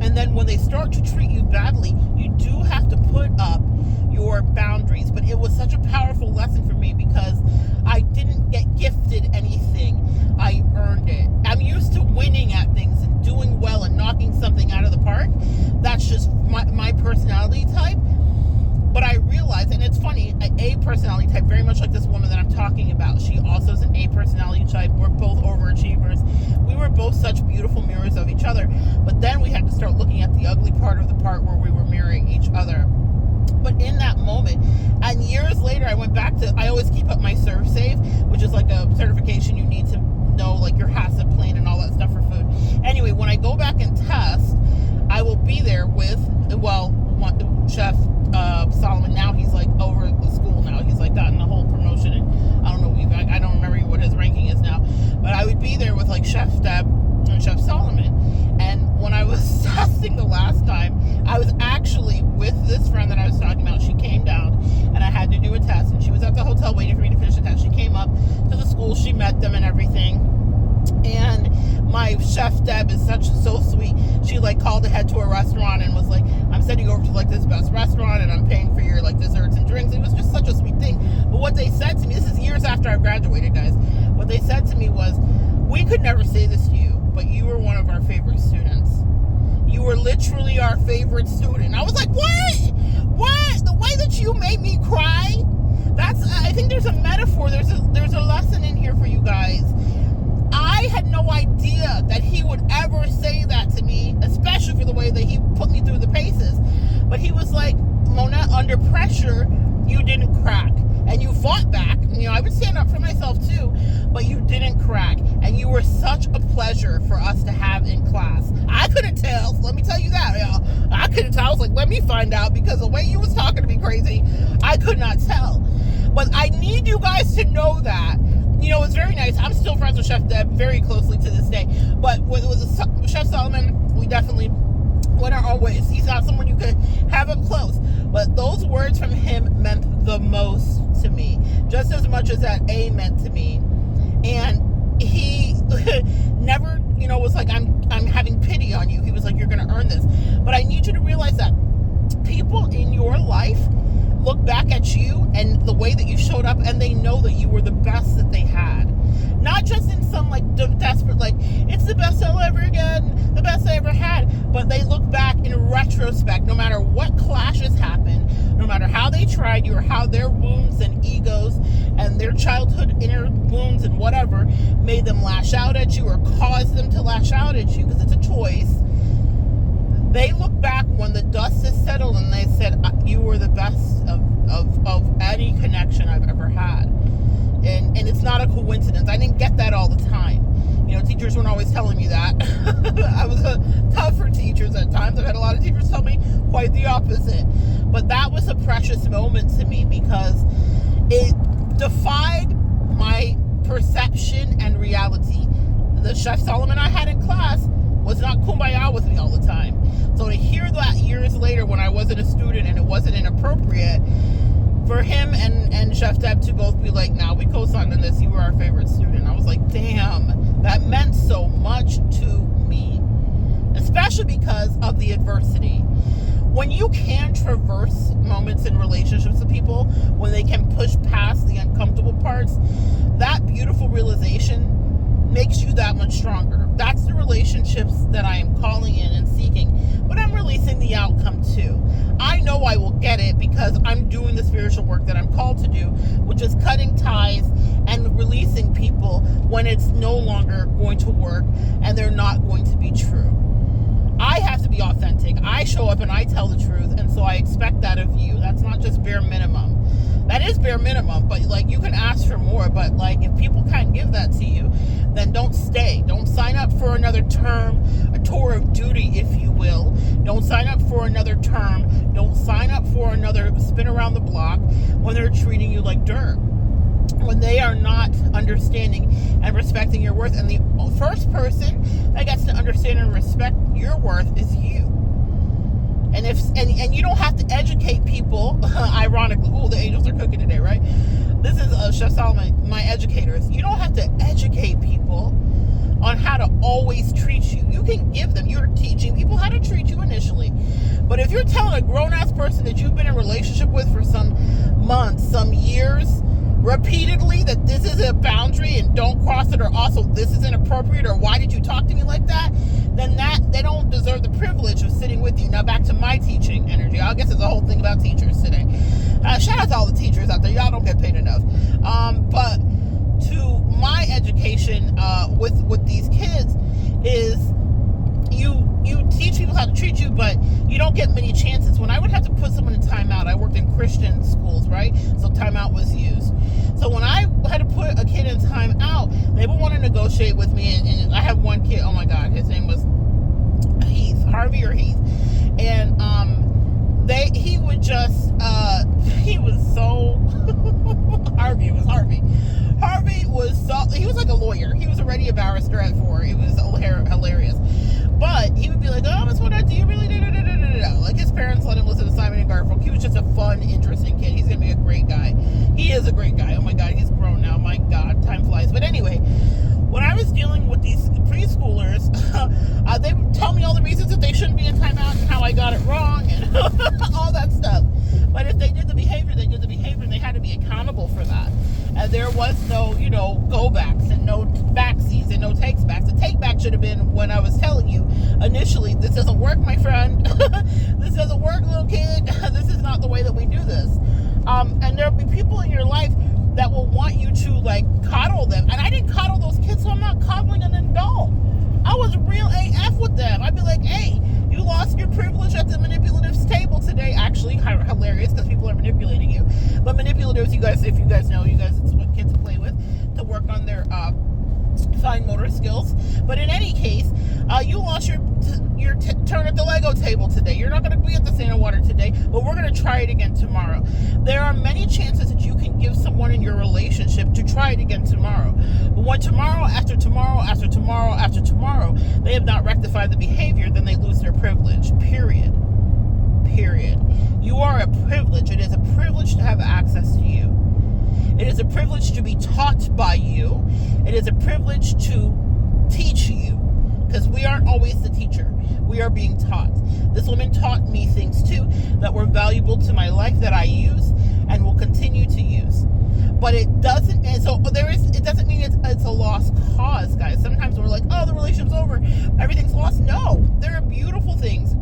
And then when they start to treat you badly, you do have to put up your boundaries. But it was such a powerful lesson for me because I didn't get gifted anything. I earned it. I'm used to winning at things and doing well and knocking something out of the park. That's just my personality type. But I realized, and it's funny, an A personality type, very much like this woman that I'm talking about. She also is an A personality type. We're both overachievers. We were both such beautiful mirrors of each other. But then we had to start looking at the ugly part of the part where we were mirroring each other. But in that moment, and years later, I went back to, I always keep up my Serve Save, which is like a certification you need to know, like your HACCP plan and all that stuff for food. Anyway, when I go back and test, I will be there with, Chef Solomon. Now he's like over the school now. He's like gotten the whole promotion, and I don't remember what his ranking is now. But I would be there with like Chef Deb and Chef Solomon. And when I was testing the last time, I was actually with this friend that I was talking about. She came down and I had to do a test, and she was at the hotel waiting for me to finish the test. She came up to the school, she met them and everything. And my Chef Deb is so sweet. She called ahead to a restaurant and was like, I'm sending over to this best restaurant and I'm paying for your desserts and drinks. It was just such a sweet thing. But what they said to me, this is years after I graduated, guys. What they said to me was, we could never say this to you, but you were one of our favorite students. You were literally our favorite student. I was like, what? The way that you made me cry? I think there's a metaphor. There's a lesson in here for you guys. I had no idea that he would ever say that to me, especially for the way that he put me through the paces. But he was like, Monette, under pressure, you didn't crack. And you fought back. I would stand up for myself too, but you didn't crack. And you were such a pleasure for us to have in class. I couldn't tell. So let me tell you that. I couldn't tell. I was like, let me find out, because the way you was talking to me crazy, I could not tell. But I need you guys to know that. It's very nice. I'm still friends with Chef Deb very closely to this day. But with Chef Solomon, we definitely went our own ways. He's not someone you could have up close. But those words from him meant the most to me. Just as much as that A meant to me. And he never, was like, I'm having pity on you. He was like, you're going to earn this. But I need you to realize that people in your life look back at you and the way that you showed up, and they know that you were the best that they had. Not just in some desperate, it's the best I'll ever get, the best I ever had, but they look back in retrospect, no matter what clashes happened, no matter how they tried you or how their wounds and egos and their childhood inner wounds and whatever made them lash out at you or caused them to lash out at you, because it's a choice. They look back when the dust has settled and they said, you were the best of any connection I've ever had. And it's not a coincidence. I didn't get that all the time. Teachers weren't always telling me that. I was tough for teachers at times. I've had a lot of teachers tell me quite the opposite. But that was a precious moment to me, because it defied my perception and reality. The Chef Solomon I had in class was not kumbaya with me all the time. So to hear that years later when I wasn't a student and it wasn't inappropriate for him and Chef Deb to both be like, nah, we co-signed on this, you were our favorite student. I was like, damn, that meant so much to me, especially because of the adversity. When you can traverse moments in relationships with people, when they can push past the uncomfortable parts, that beautiful realization makes you that much stronger. That's the relationships that I am calling in and seeking, but I'm releasing the outcome too. I know I will get it because I'm doing the spiritual work that I'm called to do, which is cutting ties and releasing people when it's no longer going to work and they're not going to be true. I have to be authentic. I show up and I tell the truth, and so I expect that of you. That's not just bare minimum. That is bare minimum, but like you can ask for more, but like if people can't give that to you, then don't stay. Don't sign up for another term, a tour of duty, if you will. Don't sign up for another term. Don't sign up for another spin around the block when they're treating you like dirt, when they are not understanding and respecting your worth. And the first person that gets to understand and respect your worth is you. And you don't have to educate people. Ironically, the angels are cooking today, right? This is Chef Solomon, my educators. You don't have to educate people on how to always treat you. You can give them. You're teaching people how to treat you initially. But if you're telling a grown-ass person that you've been in a relationship with for some months, some years, repeatedly, that this is a boundary and don't cross it, or also this is inappropriate, or why did you talk to me like that, then that they don't deserve the privilege of sitting with you. Now back to my teaching energy. I guess there's a whole thing about teachers today. Shout out to all the teachers out there. Y'all don't get paid enough. But to my education with these kids is you teach people how to treat you, but you don't get many chances. When I would have to put someone in timeout, I worked in Christian schools, right? So timeout was used. So when I had to put a kid in timeout, they would want to negotiate with me. And I have one kid, oh my God, his name was Heath, Harvey or Heath. And he would just, he was so, Harvey was so, he was like a lawyer. He was already a barrister at 4. It was hilarious. But he would be like, oh, Miss Monette, do you really do? Like his parents let him listen to Simon and Garfunkel. He was just a fun, interesting kid. He's going to be a great guy. He is a great guy. Oh my God, he's grown now. My God, time flies. But anyway, when I was dealing with these preschoolers, they would tell me all the reasons that they shouldn't be in timeout and how I got it wrong and all that stuff. But if they did the behavior, they did the behavior, and they had to be accountable for that. And there was no, go backs and no backsies and no takes backs. The take back should have been when I was telling you initially, this doesn't work, my friend. This doesn't work, little kid. This is not the way that we do this. And there'll be people in your life that will want you to like coddle them. And I didn't coddle those kids, so I'm not coddling an adult. I was real AF with them. I'd be like, hey, you lost your privilege at the manipulatives table today. Actually, hilarious because people are manipulating you. But manipulatives, you guys, if you guys know, it's what kids play with to work on their fine motor skills. But in any case, you lost your turn at the Lego table today. You're not going to be at the Santa Water today, but we're going to try it again tomorrow. There are many chances that you can give someone in your relationship to try it again tomorrow. But when tomorrow, after tomorrow, after tomorrow, after tomorrow, they have not rectified the behavior, then they lose their privilege. Period. You are a privilege. It is a privilege to have access to you. It is a privilege to be taught by you. It is a privilege to teach you, because we aren't always the teacher. We are being taught. This woman taught me things too that were valuable to my life that I use and will continue to use. But it doesn't, and so it doesn't mean it's a lost cause, guys. Sometimes we're like, oh, the relationship's over, everything's lost. No, there are beautiful things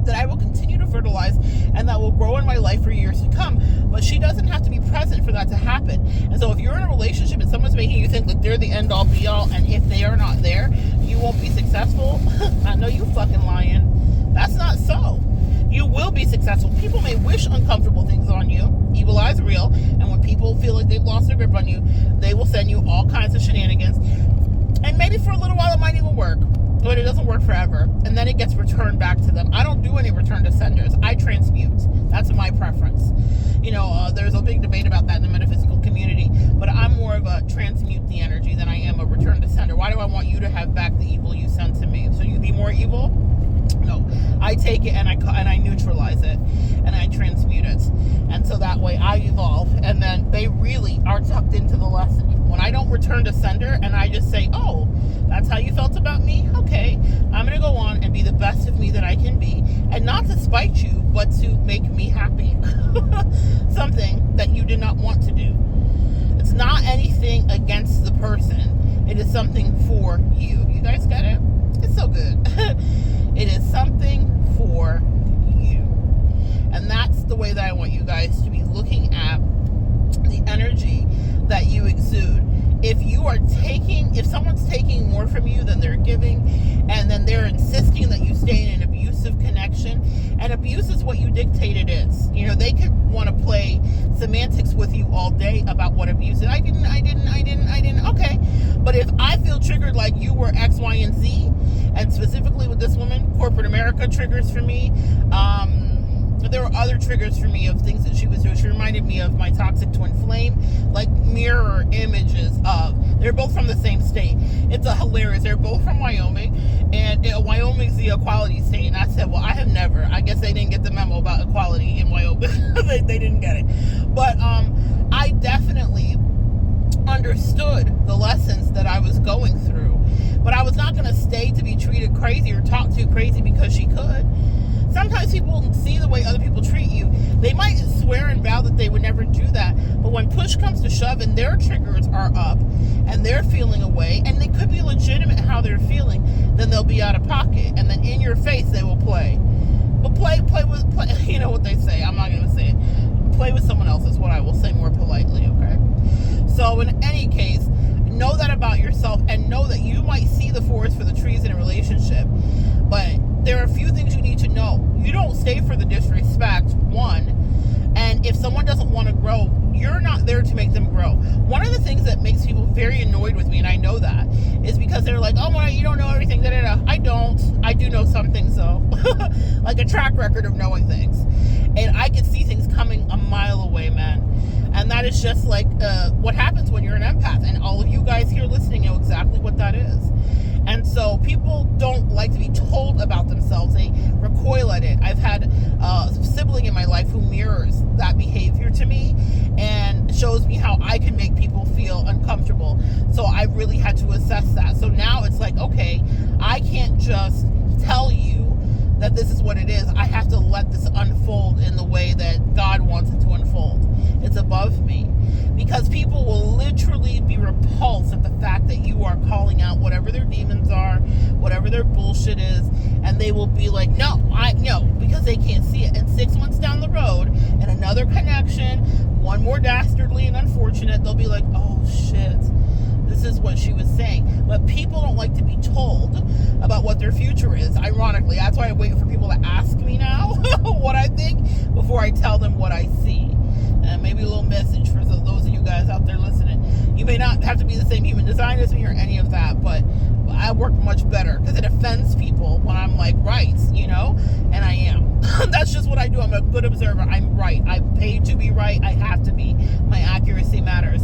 that I will continue to fertilize and that will grow in my life for years to come. But she doesn't have to be present for that to happen. And so if you're in a relationship and someone's making you think that they're the end all be all, and if they are not there, you won't be successful, I know you fucking lying. That's not so. You will be successful. People may wish uncomfortable things on you. Evil eye's real. And when people feel like they've lost their grip on you, they will send you all kinds of shenanigans. And maybe for a little while it might even work. but it doesn't work forever, and then it gets returned back to them. I don't do any return to senders. I transmute. That's my preference. There's a big debate about that in the metaphysical community, but I'm more of a transmute the energy than I am a return to sender. Why do I want you to have back the evil you sent to me? So you be more evil? No, I take it and I neutralize it and I transmute it, and so that way I evolve, and then they really are tucked into the lesson. When I don't return to sender and I just say, oh, that's how you felt about me? Okay, I'm going to go on and be the best of me that I can be, and not to spite you, but to make me happy. Something that you did not want to do. It's not anything against the person. It is something for you. You guys get it? It's so good. It is something for you. And that's the way that I want you guys to be looking at the energy that you exude. If someone's taking more from you than they're giving, and then they're insisting that you stay in an abusive connection, and abuse is what you dictate it is. They could want to play semantics with you all day about what abuse is. I didn't. Okay. But if I feel triggered like you were X, Y, and Z, and specifically with this woman, corporate America triggers for me. There were other triggers for me of things that she was doing. She reminded me of my toxic twin flame, like mirror images of. They're both from the same state. It's hilarious. They're both from Wyoming, and Wyoming's the equality state. And I said, well, I have never. I guess they didn't get the memo about equality in Wyoming. they didn't get it. But I definitely understood the lessons that I was going through. But I was not going to stay to be treated crazy or talked to crazy because she could. Sometimes people see the way other people treat you. They might swear and vow that they would never do that. But when push comes to shove and their triggers are up and they're feeling away, and they could be legitimate how they're feeling, then they'll be out of pocket. And then in your face, they will play. But play with, you know what they say. I'm not going to say it. Play with someone else is what I will say more politely, okay? So in any case, know that about yourself, and know that you might see the forest for the trees in a relationship. But there are a few things you need to know. You don't stay for the disrespect, one. And if someone doesn't want to grow, you're not there to make them grow. One of the things that makes people very annoyed with me, and I know that, is because they're like, oh, Monette, you don't know everything. Da, da, da. I don't. I do know some things, though. Like a track record of knowing things. And I can see things coming a mile away, man. And that is just like what happens when you're an empath. And all of you guys here listening know exactly what that is. And so people don't like to be told about themselves. They recoil at it. I've had a sibling in my life who mirrors that behavior to me and shows me how I can make people feel uncomfortable. So I really had to assess that. So now it's like, okay, I can't just tell you that this is what it is. I have to let this unfold in the way that God wants it to unfold. It's above me. Because people will literally be repulsed at the fact that you are calling out whatever their demons are, whatever their bullshit is, and they will be like, no, because they can't see it. And 6 months down the road, and another connection, one more dastardly and unfortunate, they'll be like, oh shit, this is what she was saying. But people don't like to be told about what their future is. Ironically, that's why I wait for people to ask me now what I think before I tell them what I see. And maybe a little message for those of you guys out there listening. You may not have to be the same human design as me or any of that, but I work much better because it offends people when I'm like, right, and I am. That's just what I do. I'm a good observer. I'm right. I'm paid to be right. I have to be. My accuracy matters.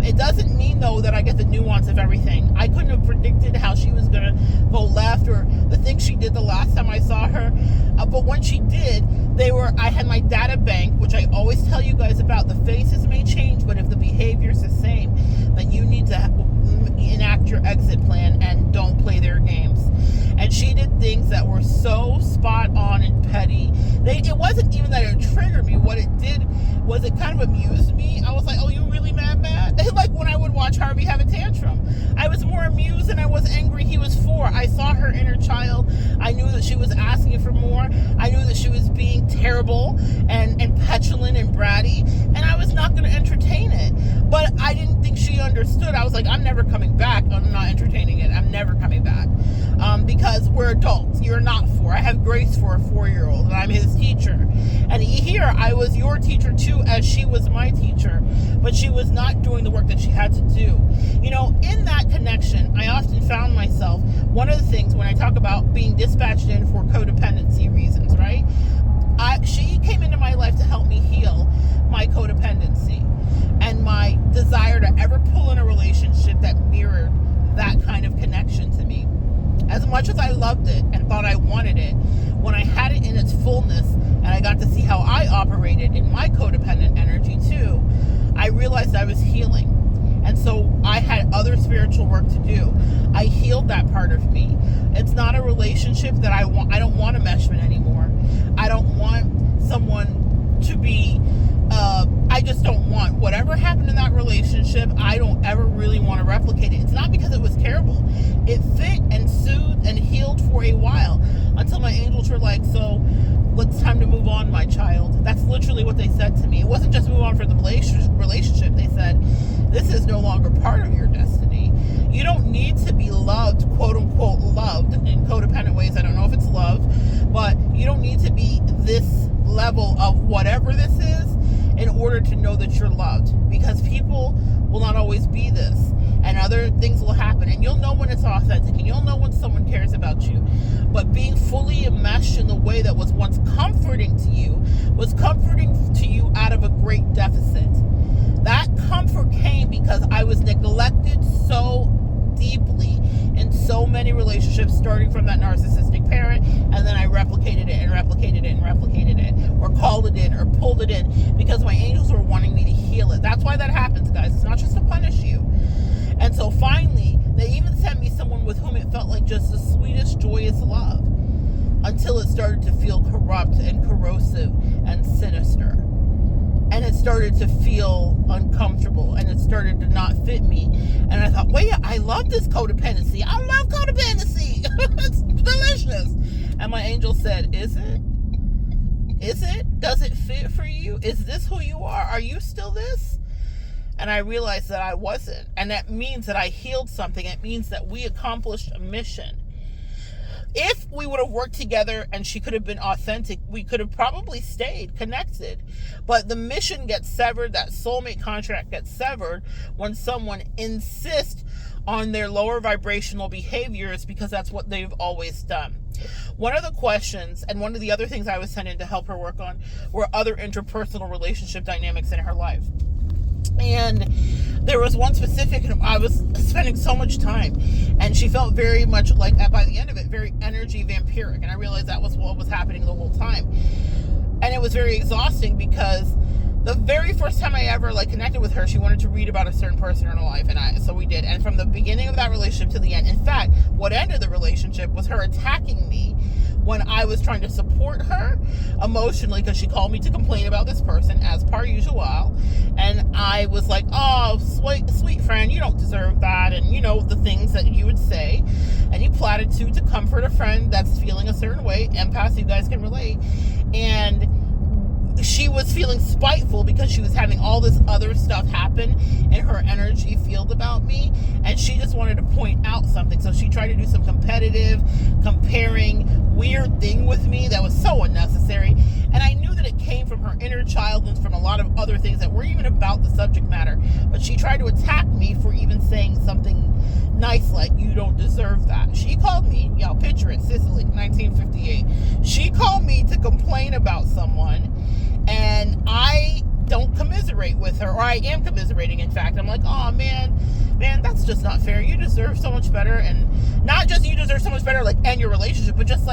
It doesn't mean, though, that I get the nuance of everything. I couldn't have predicted how she was going to go left or the things she did the last time I saw her. But when she did, I had my data bank, which I always tell you guys about. The faces may change, but if the behavior's the same, then you need to enact your exit plan and don't play their games. And she did things that were so spot on and petty. It wasn't even that it triggered me. What it did was it kind of amused me. I was like, oh, you really mad? Like when I would watch Harvey have a tantrum. I was more amused than I was angry. He was 4. I saw her inner child. I knew that she was asking for more. I knew that she was being terrible and petulant and bratty. And I was not going to entertain it. But I didn't think she understood. I was like, I'm never coming back. I'm not entertaining it. I'm never coming back. Because we're adults. you're not 4. I have grace for a 4-year-old, and I'm his teacher. And here, I was your teacher too, as she was my teacher, but she was not doing the work that she had to do. You know, in that connection, I often found myself, one of the things when I talk about being dispatched in for codependency reasons, right? She came into my life to help me heal my codependency and my desire to ever pull in a relationship that mirrored that kind of connection to me. As much as I loved it and thought I wanted it, when I had it in its fullness and I got to see how I operated in my codependent energy too, I realized I was healing. And so I had other spiritual work to do. I healed that part of me. It's not a relationship that I want. I don't want a meshman anymore. I don't want someone to be, I just don't want whatever happened in that relationship. I don't ever really want to replicate it. It's not because it was terrible. It fit and soothed and healed for a while until my angels were like, so it's time to move on, my child. That's literally what they said to me. It wasn't just move on for the relationship. They said, this is no longer part of your destiny. You don't need to be loved, quote unquote loved, in codependent ways. I don't know if it's love, but you don't need to be this level of whatever this is in order to know that you're loved, because people will not always be this, and other things will happen, and you'll know when it's authentic, and you'll know when someone cares about you. But being fully enmeshed in the way that was once comforting to you was comforting to you out of a great deficit. That comfort came because I was neglected so deeply in so many relationships, starting from that narcissistic parent, and then I replicated it and replicated it and replicated it, or called it in or pulled it in, because my angels were wanting me to heal it. That's why that happens, guys. It's not just to punish you. And so finally, they even sent me someone with whom it felt like just the sweetest, joyous love, until it started to feel corrupt and corrosive and sinister. And it started to feel uncomfortable, and it started to not fit me. And I thought, wait, I love this codependency. I love codependency. It's delicious. And my angel said, is it? Is it? Does it fit for you? Is this who you are? Are you still this? And I realized that I wasn't. And that means that I healed something. It means that we accomplished a mission. If we would have worked together and she could have been authentic, we could have probably stayed connected. But the mission gets severed, that soulmate contract gets severed when someone insists on their lower vibrational behaviors, because that's what they've always done. One of the questions, and one of the other things I was sent in to help her work on, were other interpersonal relationship dynamics in her life. And there was one specific, and I was spending so much time, and she felt very much like, by the end of it, very energy vampiric. And I realized that was what was happening the whole time. And it was very exhausting, because the very first time I ever connected with her, she wanted to read about a certain person in her life, and so we did. And from the beginning of that relationship to the end, in fact, what ended the relationship was her attacking me when I was trying to support her emotionally, because she called me to complain about this person, as per usual. And I was like, oh, sweet friend, you don't deserve that. And you know, the things that you would say, any platitude to comfort a friend that's feeling a certain way. Empaths, you guys can relate. And she was feeling spiteful because she was having all this other stuff happen in her energy field about me, and she just wanted to point out something. So she tried to do some competitive, comparing, weird thing with me that was so unnecessary. And I knew that it came from her inner child and from a lot of other things that weren't even about the subject matter. But she tried to attack me for even saying something nice like, you don't deserve that. She called me, y'all picture it, Sicily, 1958. She called me to complain about someone, and I don't commiserate with her, or I am commiserating, in fact. I'm like, oh man, that's just not fair. You deserve so much better. And not just you deserve so much better, end your relationship, but just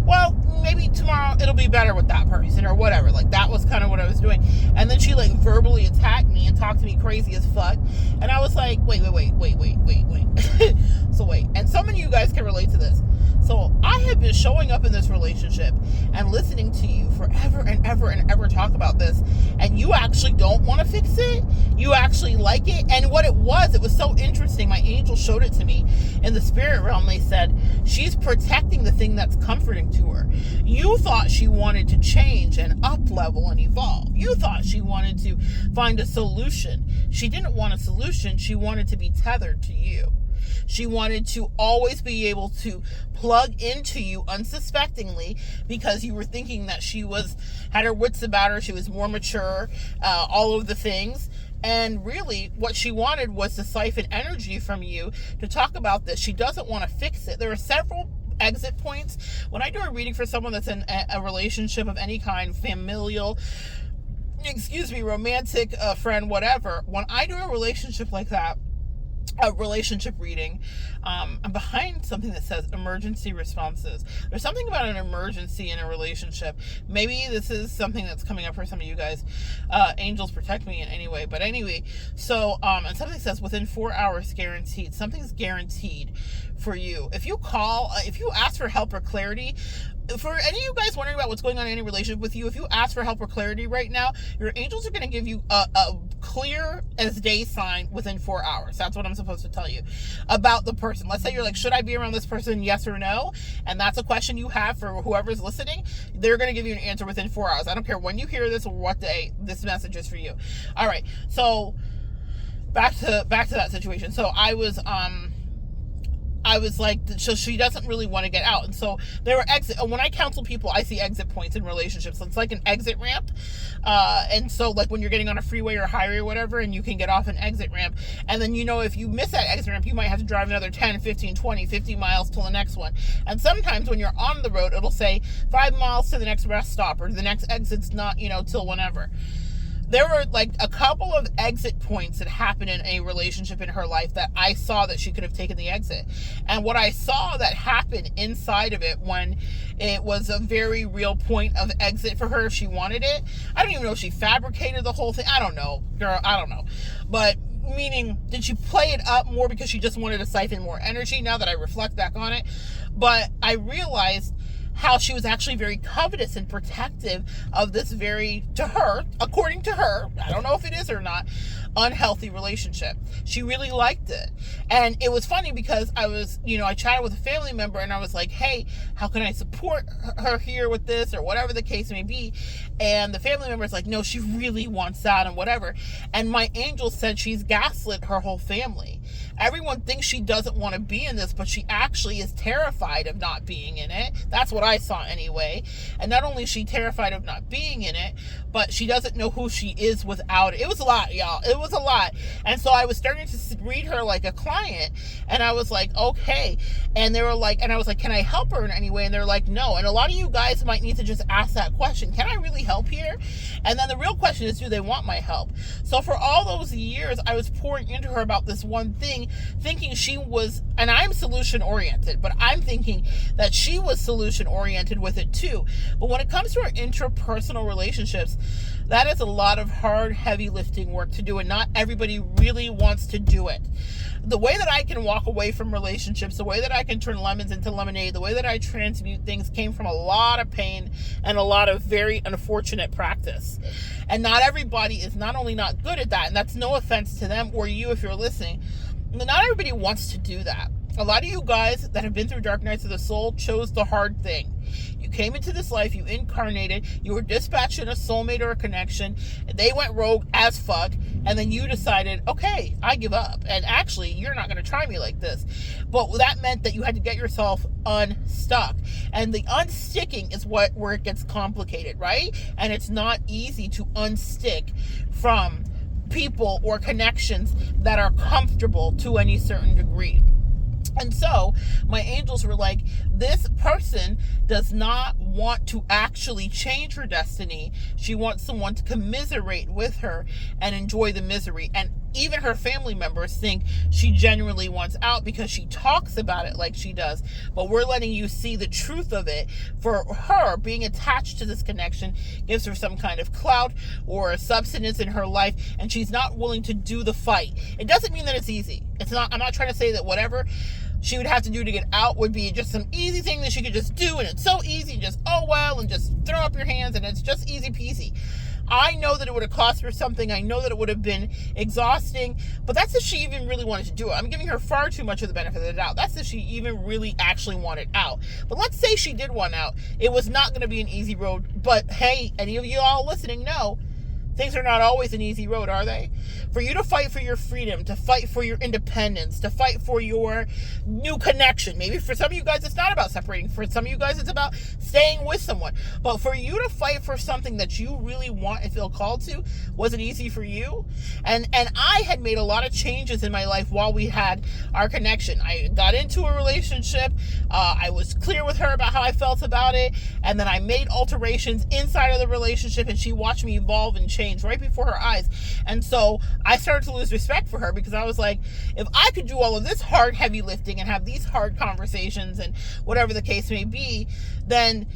well, maybe tomorrow it'll be better with that person or whatever. That was kind of what I was doing. And then she verbally attacked me and talked to me crazy as fuck. And I was like, wait. So wait. And some of you guys can relate to this. So I have been showing up in this relationship and listening to you forever and ever and ever talk about this, and you actually don't want to fix it. You actually like it. And what it was so interesting. My angel showed it to me in the spirit realm. They said, she's protecting the thing that's comforting to her. You thought she wanted to change and up level and evolve. You thought she wanted to find a solution. She didn't want a solution. She wanted to be tethered to you. She wanted to always be able to plug into you unsuspectingly because you were thinking that she had her wits about her, she was more mature, all of the things. And really, what she wanted was to siphon energy from you to talk about this. She doesn't want to fix it. There are several exit points. When I do a reading for someone that's in a relationship of any kind, familial, romantic, friend, whatever, when I do a relationship like that, a relationship reading, I'm behind something that says emergency responses. There's something about an emergency in a relationship. Maybe this is something that's coming up for some of you guys. Angels protect me in any way. But anyway, so, and something says within 4 hours guaranteed. Something's guaranteed for you. If you ask for help or clarity, for any of you guys wondering about what's going on in any relationship with you, if you ask for help or clarity right now, your angels are going to give you a clear as day sign within 4 hours. That's what I'm supposed to tell you about the person. Let's say you're like, should I be around this person? Yes or no? And that's a question you have for whoever's listening. They're going to give you an answer within 4 hours. I don't care when you hear this or what day this message is for you. All right. So back to that situation. So I was like, so she doesn't really want to get out. And so there were when I counsel people, I see exit points in relationships. So it's like an exit ramp. And so like when you're getting on a freeway or highway or whatever, and you can get off an exit ramp. And then, if you miss that exit ramp, you might have to drive another 10, 15, 20, 50 miles till the next one. And sometimes when you're on the road, it'll say 5 miles to the next rest stop, or the next exit's not, till whenever. There were like a couple of exit points that happened in a relationship in her life that I saw that she could have taken the exit. And what I saw that happened inside of it, when it was a very real point of exit for her if she wanted it. I don't even know if she fabricated the whole thing. I don't know, girl. I don't know. But meaning, did she play it up more because she just wanted to siphon more energy now that I reflect back on it? But I realized how she was actually very covetous and protective of this very, to her, according to her, I don't know if it is or not, unhealthy relationship. She really liked it. And it was funny because I chatted with a family member and I was like, hey, how can I support her here with this, or whatever the case may be? And the family member is like, no, she really wants that and whatever. And my angel said she's gaslit her whole family. Everyone thinks she doesn't want to be in this, but she actually is terrified of not being in it. That's what I saw anyway. And not only is she terrified of not being in it, but she doesn't know who she is without it. It was a lot, y'all. It was a lot. And so I was starting to read her like a client, and I was like, okay. And they were like, and I was like, can I help her in any way? And they're like, no. And a lot of you guys might need to just ask that question. Can I really help here? And then the real question is, do they want my help? So for all those years, I was pouring into her about this one thing, thinking she was, and I'm solution oriented, but I'm thinking that she was solution oriented with it too. But when it comes to our interpersonal relationships, that is a lot of hard, heavy lifting work to do, and not everybody really wants to do it. The way that I can walk away from relationships, the way that I can turn lemons into lemonade, the way that I transmute things came from a lot of pain and a lot of very unfortunate practice. And not everybody is not only not good at that, and that's no offense to them or you if you're listening, not everybody wants to do that. A lot of you guys that have been through dark nights of the soul chose the hard thing. You came into this life, you incarnated, you were dispatched in a soulmate or a connection, and they went rogue as fuck, and then you decided, okay, I give up, and actually, you're not going to try me like this. But that meant that you had to get yourself unstuck, and the unsticking is where it gets complicated, right? And it's not easy to unstick from people or connections that are comfortable to any certain degree. And so my angels were like, this person does not want to actually change her destiny. She wants someone to commiserate with her and enjoy the misery. And even her family members think she genuinely wants out because she talks about it like she does. But we're letting you see the truth of it. For her, being attached to this connection gives her some kind of clout or a substance in her life, and she's not willing to do the fight. It doesn't mean that it's easy. I'm not trying to say that whatever she would have to do to get out would be just some easy thing that she could just do, and it's so easy, just and just throw up your hands and it's just easy peasy. I know that it would have cost her something. I know that it would have been exhausting, but that's if she even really wanted to do it. I'm giving her far too much of the benefit of the doubt. That's if she even really actually wanted out. But let's say she did want out. It was not going to be an easy road, but hey, any of you all listening know Things are not always an easy road, are they? For you to fight for your freedom, to fight for your independence, to fight for your new connection. Maybe for some of you guys, it's not about separating. For some of you guys, it's about staying with someone. But for you to fight for something that you really want and feel called to, was it easy for you? And I had made a lot of changes in my life while we had our connection. I got into a relationship. I was clear with her about how I felt about it. And then I made alterations inside of the relationship, and she watched me evolve and change right before her eyes. And so I started to lose respect for her, because I was like, if I could do all of this hard, heavy lifting and have these hard conversations and whatever the case may be, then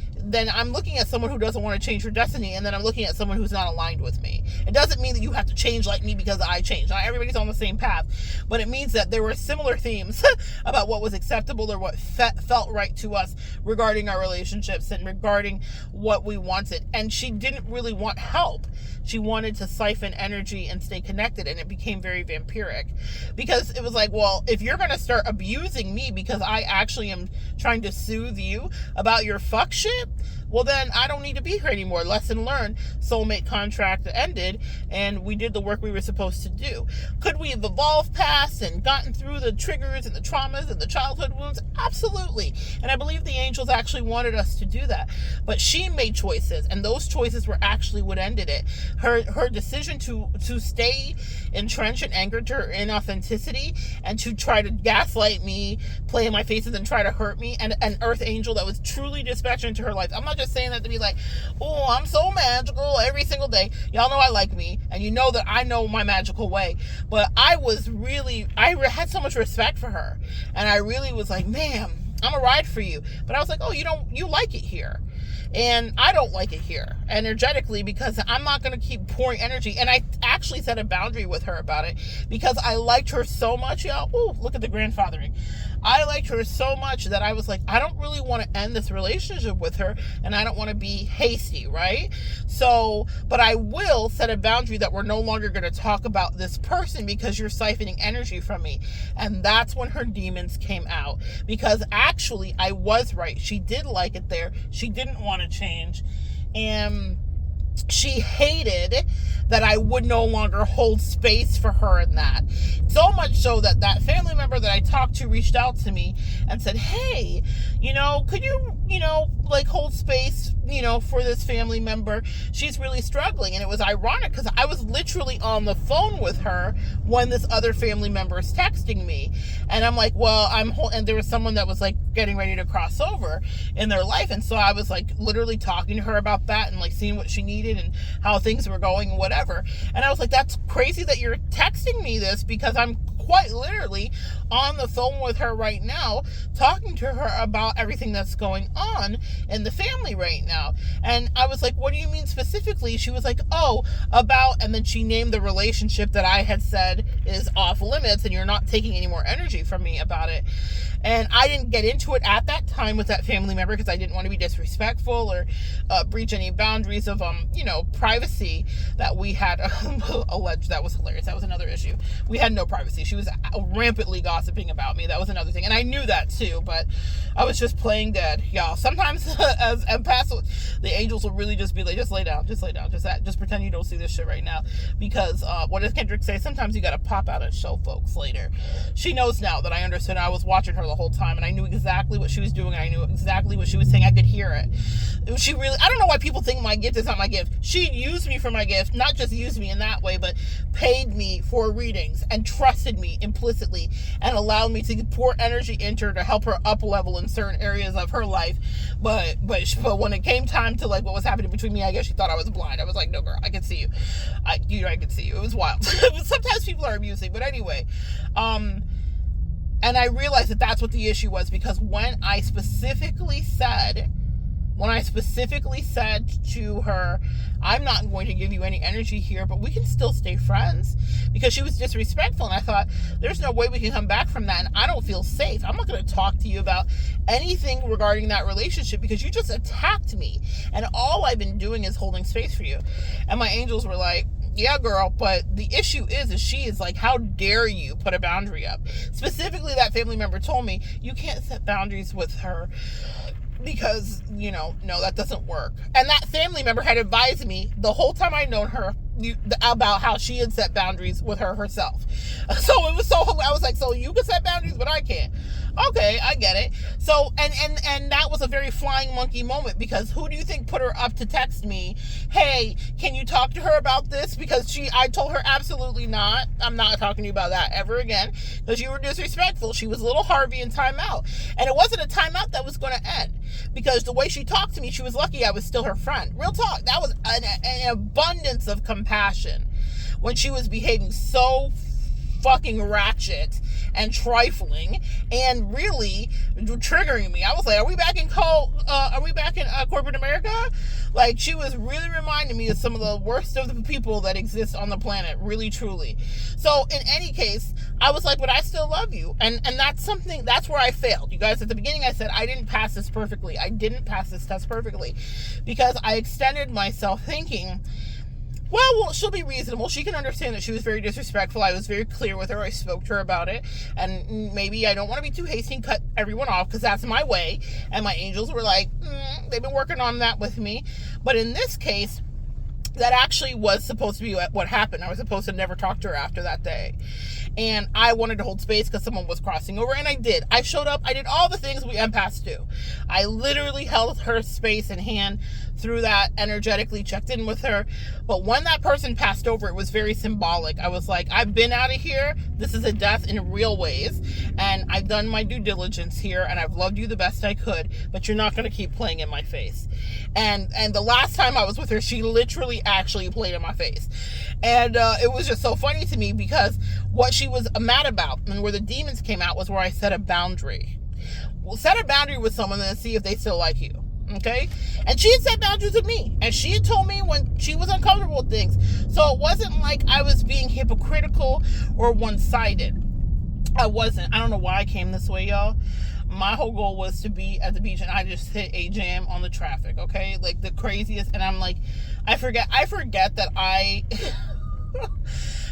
I'm looking at someone who doesn't want to change her destiny, and then I'm looking at someone who's not aligned with me. It doesn't mean that you have to change like me because I changed. Not everybody's on the same path, but it means that there were similar themes about what was acceptable or what felt right to us regarding our relationships and regarding what we wanted. And she didn't really want help. She wanted to siphon energy and stay connected, and it became very vampiric, because it was like, well, if you're going to start abusing me because I actually am trying to soothe you about your fuck shit, well, then I don't need to be here anymore. Lesson learned. Soulmate contract ended, and we did the work we were supposed to do. Could we have evolved past and gotten through the triggers and the traumas and the childhood wounds? Absolutely. And I believe the angels actually wanted us to do that. But she made choices, and those choices were actually what ended it. Her decision to stay entrenched and anchored to her inauthenticity and to try to gaslight me, play in my faces, and try to hurt me, and an earth angel that was truly dispatched into her life. I'm not just saying that to be like, oh, I'm so magical every single day. Y'all know I like me, and you know that I know my magical way. But I had so much respect for her, and I really was like, ma'am, I'm a ride for you. But I was like, oh, you like it here. And I don't like it here energetically, because I'm not going to keep pouring energy. And I actually set a boundary with her about it, because I liked her so much, y'all. Ooh, look at the grandfathering. I liked her so much that I was like, I don't really want to end this relationship with her, and I don't want to be hasty, right? So, but I will set a boundary that we're no longer going to talk about this person because you're siphoning energy from me. And that's when her demons came out, because actually I was right. She did like it there. She didn't want to change, and she hated that I would no longer hold space for her in that. So much so that that family member that I talked to reached out to me and said, hey, could you, like hold space, for this family member? She's really struggling. And it was ironic, because I was literally on the phone with her when this other family member is texting me. And I'm like, well, and there was someone that was like getting ready to cross over in their life. And so I was like literally talking to her about that and like seeing what she needed and how things were going and whatever. And I was like, that's crazy that you're texting me this, because I'm quite literally on the phone with her right now, talking to her about everything that's going on in the family right now. And I was like, what do you mean specifically? She was like, and then she named the relationship that I had said is off limits, and you're not taking any more energy from me about it. And I didn't get into it at that time with that family member, because I didn't want to be disrespectful or breach any boundaries of privacy that we had alleged. That was hilarious. That was another issue. We had no privacy. She was rampantly gossiping about me. That was another thing. And I knew that too, but I was just playing dead, y'all. Sometimes as empaths, the angels will really just be like, just lay down, just pretend you don't see this shit right now. Because what does Kendrick say? Sometimes you gotta pop out and show folks later. She knows now that I understood. I was watching her the whole time, and I knew exactly what she was doing, and I knew exactly what she was saying. I could hear it. I don't know why people think my gift is not my gift. She used me for my gift, not just used me in that way, but paid me for readings and trusted me implicitly and allowed me to pour energy into her to help her up level in certain areas of her life. But when it came time to like what was happening between me, I guess she thought I was blind. I was like, no girl, I can see you. I can see you. It was wild. Sometimes people are amusing, but anyway, and I realized that that's what the issue was, because when I specifically said to her, I'm not going to give you any energy here, but we can still stay friends, because she was disrespectful. And I thought, there's no way we can come back from that, and I don't feel safe. I'm not going to talk to you about anything regarding that relationship, because you just attacked me, and all I've been doing is holding space for you. And my angels were like, yeah, girl, but the issue is she is like, how dare you put a boundary up? Specifically, that family member told me, you can't set boundaries with her, because, no, that doesn't work. And that family member had advised me the whole time I'd known her, about how she had set boundaries with herself. So it was so, I was like, so you can set boundaries, but I can't. Okay, I get it. So, and that was a very flying monkey moment, because who do you think put her up to text me, hey, can you talk to her about this? Because I told her absolutely not. I'm not talking to you about that ever again, because you were disrespectful. She was little Harvey in timeout. And it wasn't a timeout that was going to end, because the way she talked to me, she was lucky I was still her friend. Real talk. That was an abundance of compassion when she was behaving so fucking ratchet and trifling and really triggering me. I was like, are we back in corporate America? Like, she was really reminding me of some of the worst of the people that exist on the planet, really, truly. So in any case, I was like, but I still love you. And that's where I failed. You guys, at the beginning I said I didn't pass this perfectly. I didn't pass this test perfectly, because I extended myself thinking, well, she'll be reasonable. She can understand that she was very disrespectful. I was very clear with her. I spoke to her about it. And maybe I don't want to be too hasty and cut everyone off, because that's my way. And my angels were like, they've been working on that with me. But in this case, that actually was supposed to be what happened. I was supposed to never talk to her after that day. And I wanted to hold space because someone was crossing over, and I did. I showed up. I did all the things we empaths do. I literally held her space and hand through that, energetically checked in with her. But when that person passed over, it was very symbolic. I was like, I've been out of here. This is a death in real ways. And I've done my due diligence here, and I've loved you the best I could, but you're not going to keep playing in my face. And the last time I was with her, she literally actually played in my face. And it was just so funny to me, because what she was mad about and where the demons came out was where I set a boundary. Well, set a boundary with someone and see if they still like you. Okay? And she had set boundaries with me. And she had told me when she was uncomfortable with things. So it wasn't like I was being hypocritical or one-sided. I wasn't. I don't know why I came this way, y'all. My whole goal was to be at the beach, and I just hit a jam on the traffic, okay? Like the craziest. And I'm like, I forget that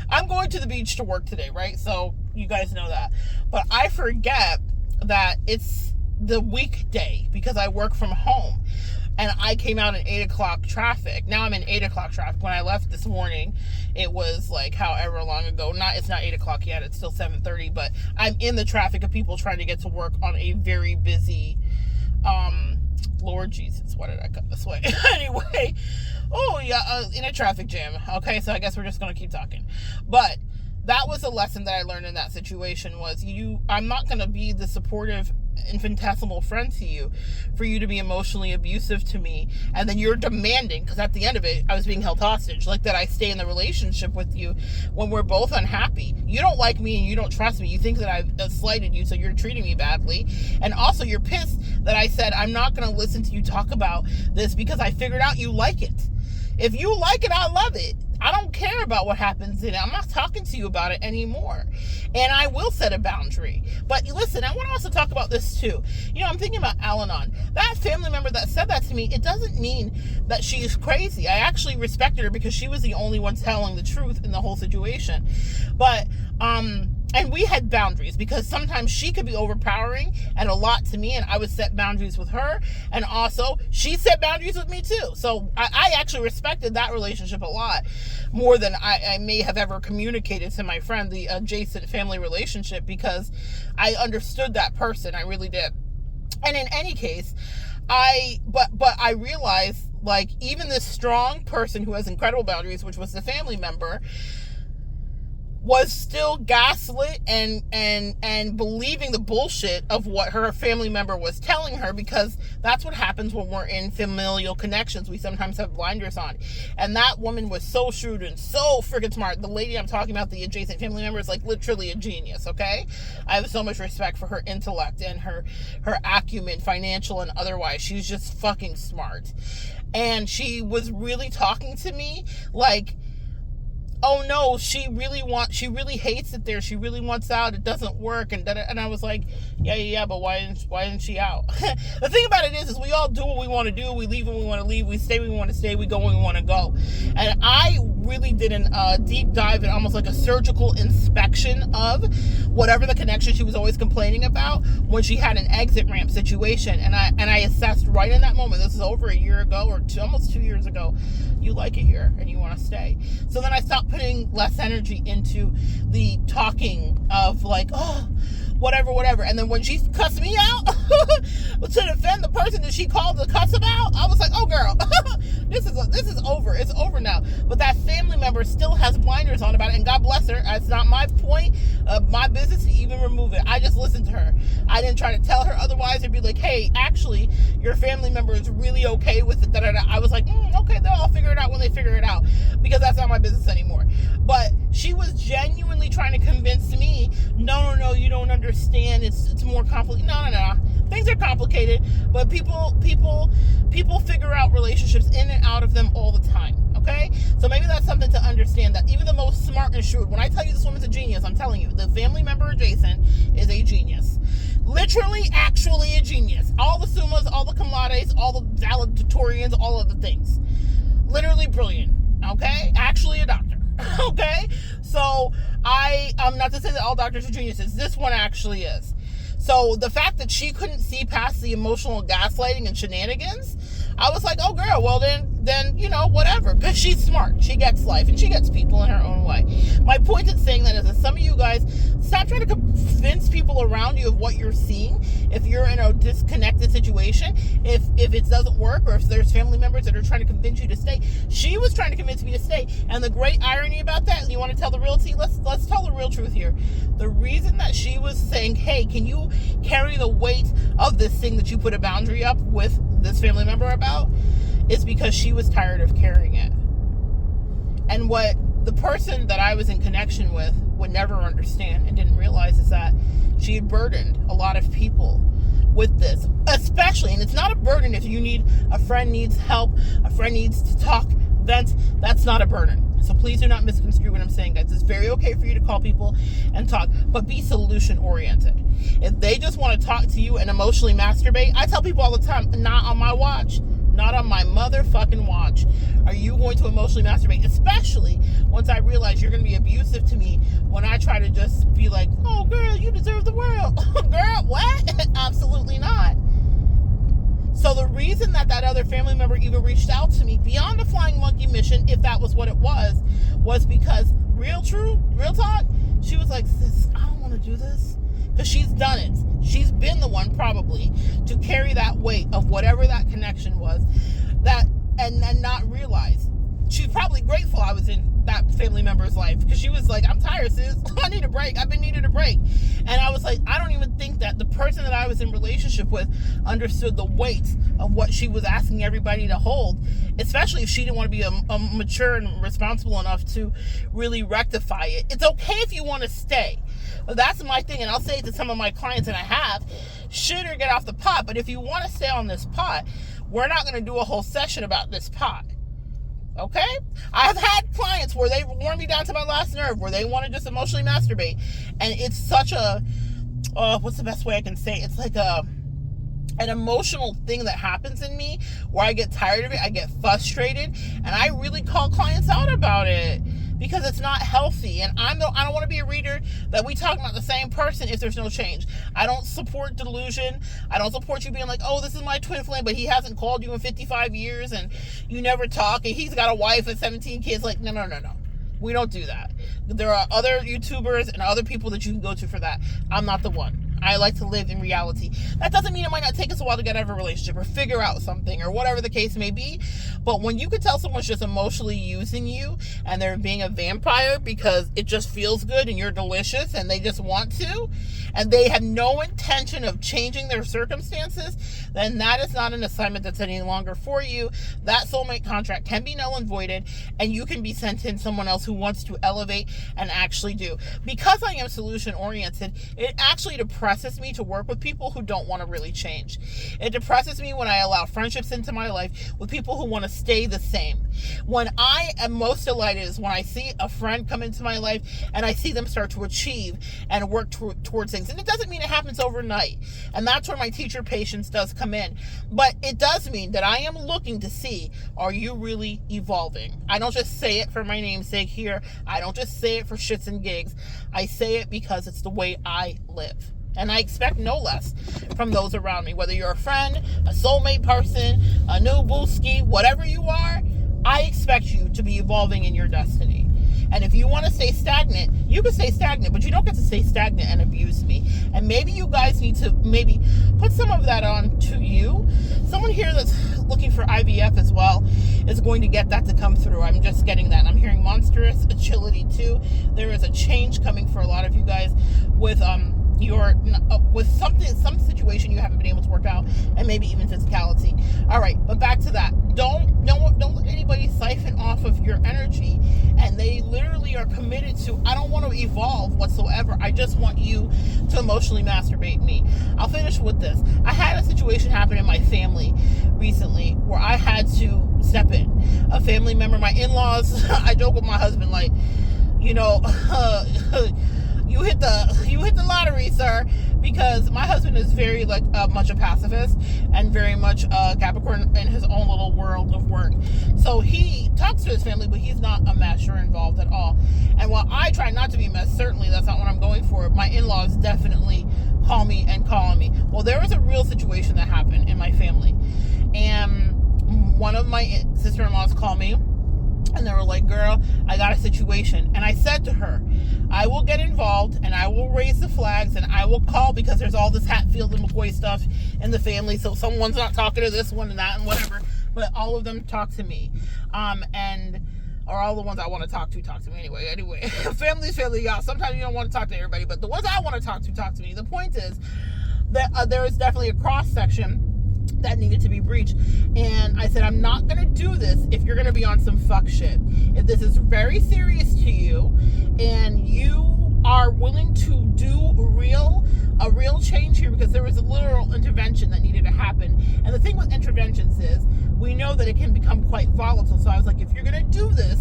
I'm going to the beach to work today, right? So you guys know that. But I forget that it's the weekday because I work from home. And I came out in 8 o'clock traffic. Now I'm in 8 o'clock traffic. When I left this morning, it was like however long ago. It's not 8 o'clock yet. It's still 7:30. But I'm in the traffic of people trying to get to work on a very busy, Lord Jesus, why did I cut this way? Anyway, in a traffic jam. Okay, so I guess we're just going to keep talking. But that was a lesson that I learned in that situation was I'm not going to be the supportive infinitesimal friend to you for you to be emotionally abusive to me, and then you're demanding, because at the end of it I was being held hostage, like that I stay in the relationship with you when we're both unhappy. You don't like me and you don't trust me. You think that I've slighted you, so you're treating me badly. And also you're pissed that I said I'm not going to listen to you talk about this because I figured out you like it. If you like it, I love it. I don't care about what happens in it. I'm not talking to you about it anymore. And I will set a boundary. But listen, I want to also talk about this too. I'm thinking about Al-Anon. That family member that said that to me, it doesn't mean that she's crazy. I actually respected her because she was the only one telling the truth in the whole situation. But, and we had boundaries because sometimes she could be overpowering and a lot to me, and I would set boundaries with her, and also she set boundaries with me too. So I actually respected that relationship a lot more than I may have ever communicated to my friend, the adjacent family relationship, because I understood that person. I really did. And in any case, but I realized, like, even this strong person who has incredible boundaries, which was the family member, was still gaslit and believing the bullshit of what her family member was telling her, because that's what happens when we're in familial connections. We sometimes have blinders on. And that woman was so shrewd and so freaking smart. The lady I'm talking about, the adjacent family member, is like literally a genius, okay? I have so much respect for her intellect and her acumen, financial and otherwise. She's just fucking smart. And she was really talking to me like, oh no, she really hates it there. She really wants out. It doesn't work. And I was like, yeah, but why isn't she out? The thing about it is we all do what we want to do. We leave when we want to leave. We stay when we want to stay. We go when we want to go. And I really did a deep dive and almost like a surgical inspection of whatever the connection she was always complaining about when she had an exit ramp situation. And I assessed right in that moment, this is over a year ago or almost 2 years ago, you like it here and you want to stay. So then I stopped putting less energy into the talking of like, oh, whatever. And then when she cussed me out to defend the person that she called to cuss about, I was like, oh girl, this is over. It's over now. But that family member still has blinders on about it, and God bless her. It's not my point of my business to even remove it. I just listened to her. I didn't try to tell her otherwise or be like, hey, actually, your family member is really okay with it. I was like, okay, they'll all figure it out when they figure it out, because that's not my business anymore. But she was genuinely trying to convince me, no, you don't understand. It's more complicated. No. Things are complicated, but people figure out relationships in and out of them all the time. Okay? So maybe that's something to understand, that even the most smart and shrewd, when I tell you this woman's a genius, I'm telling you, the family member adjacent is a genius. Literally, actually a genius. All the summas, all the cum laudes, all the valedictorians, all of the things. Literally brilliant. Okay? Actually a doctor. Okay? So I'm not to say that all doctors are geniuses. This one actually is. So the fact that she couldn't see past the emotional gaslighting and shenanigans, I was like, oh girl, well then, whatever. Because she's smart. She gets life and she gets people in her own way. My point in saying that is that some of you guys, stop trying to convince people around you of what you're seeing. If you're in a disconnected situation, if it doesn't work, or if there's family members that are trying to convince you to stay. She was trying to convince me to stay. And the great irony about that, you want to tell the real tea? Let's tell the real truth here. The reason that she was saying, hey, can you carry the weight of this thing that you put a boundary up with this family member about, is because she was tired of carrying it. And what the person that I was in connection with would never understand and didn't realize is that she had burdened a lot of people with this, especially, and it's not a burden if a friend needs help, a friend needs to talk, vent, that's not a burden. So please do not misconstrue what I'm saying, guys. It's very okay for you to call people and talk, but be solution oriented. If they just want to talk to you and emotionally masturbate, I tell people all the time, not on my watch. Not on my motherfucking watch are you going to emotionally masturbate, especially once I realize you're going to be abusive to me when I try to just be like, oh girl, you deserve the world. Girl, what? Absolutely not. So the reason that other family member even reached out to me beyond the flying monkey mission, if that was what it was because real talk, she was like, sis, I don't want to do this. Because she's done it. She's been the one probably to carry that weight of whatever that connection was, that and not realize. She's probably grateful I was in that family member's life, because she was like, I'm tired, sis. I need a break. I've been needing a break. And I was like, I don't even think that the person that I was in relationship with understood the weight of what she was asking everybody to hold, especially if she didn't want to be a mature and responsible enough to really rectify it. It's okay if you want to stay. But that's my thing, and I'll say it to some of my clients, and I have, shoot or get off the pot. But if you want to stay on this pot, we're not going to do a whole session about this pot. Okay? I've had clients where they've worn me down to my last nerve, where they want to just emotionally masturbate. And it's such a, what's the best way I can say it? It's like an emotional thing that happens in me where I get tired of it, I get frustrated, and I really call clients out about it. Because it's not healthy, and I don't want to be a reader that we talk about the same person if there's no change. I don't support delusion. I don't support you being like, oh, this is my twin flame, but he hasn't called you in 55 years, and you never talk, and he's got a wife and 17 kids. Like, no. We don't do that. There are other YouTubers and other people that you can go to for that. I'm not the one. I like to live in reality. That doesn't mean it might not take us a while to get out of a relationship or figure out something or whatever the case may be. But when you could tell someone's just emotionally using you and they're being a vampire because it just feels good and you're delicious and they just want to, and they have no intention of changing their circumstances, then that is not an assignment that's any longer for you. That soulmate contract can be null and voided, and you can be sent in someone else who wants to elevate and actually do. Because I am solution oriented, it actually depresses depresses me to work with people who don't want to really change. It depresses me when I allow friendships into my life with people who want to stay the same. When I am most delighted is when I see a friend come into my life and I see them start to achieve and work towards things. And it doesn't mean it happens overnight. And that's where my teacher patience does come in. But it does mean that I am looking to see, are you really evolving? I don't just say it for my namesake here. I don't just say it for shits and gigs. I say it because it's the way I live. And I expect no less from those around me. Whether you're a friend, a soulmate person, a new booski, whatever you are, I expect you to be evolving in your destiny. And if you want to stay stagnant, you can stay stagnant, but you don't get to stay stagnant and abuse me. And maybe you guys need to maybe put some of that on to you. Someone here that's looking for IVF as well is going to get that to come through. I'm just getting that. I'm hearing monstrous agility too. There is a change coming for a lot of you guys with with some situation you haven't been able to work out, and maybe even physicality. All right, but back to that. Don't let anybody siphon off of your energy, and they literally are committed to, I don't want to evolve whatsoever. I just want you to emotionally masturbate me. I'll finish with this. I had a situation happen in my family recently where I had to step in. A family member, my in-laws, I joke with my husband like, you hit the lottery, sir, because my husband is very much a pacifist and very much a Capricorn in his own little world of work. So he talks to his family, but he's not a mess or involved at all. And while I try not to be a mess, certainly that's not what I'm going for. My in-laws definitely call me and call on me. Well, there was a real situation that happened in my family, and one of my sister-in-laws called me. And they were like, girl, I got a situation. And I said to her, I will get involved and I will raise the flags and I will call, because there's all this Hatfield and McCoy stuff in the family. So someone's not talking to this one and that and whatever. But all of them talk to me. Or all the ones I want to talk to me anyway. Anyway, family's family, y'all. Sometimes you don't want to talk to everybody, but the ones I want to talk to me. The point is that there is definitely a cross section that needed to be breached. And I said, I'm not going to do this if you're going to be on some fuck shit. If this is very serious to you and you are willing to do a real change here, because there was a literal intervention that needed to happen. And the thing with interventions is we know that it can become quite volatile. So I was like, if you're going to do this,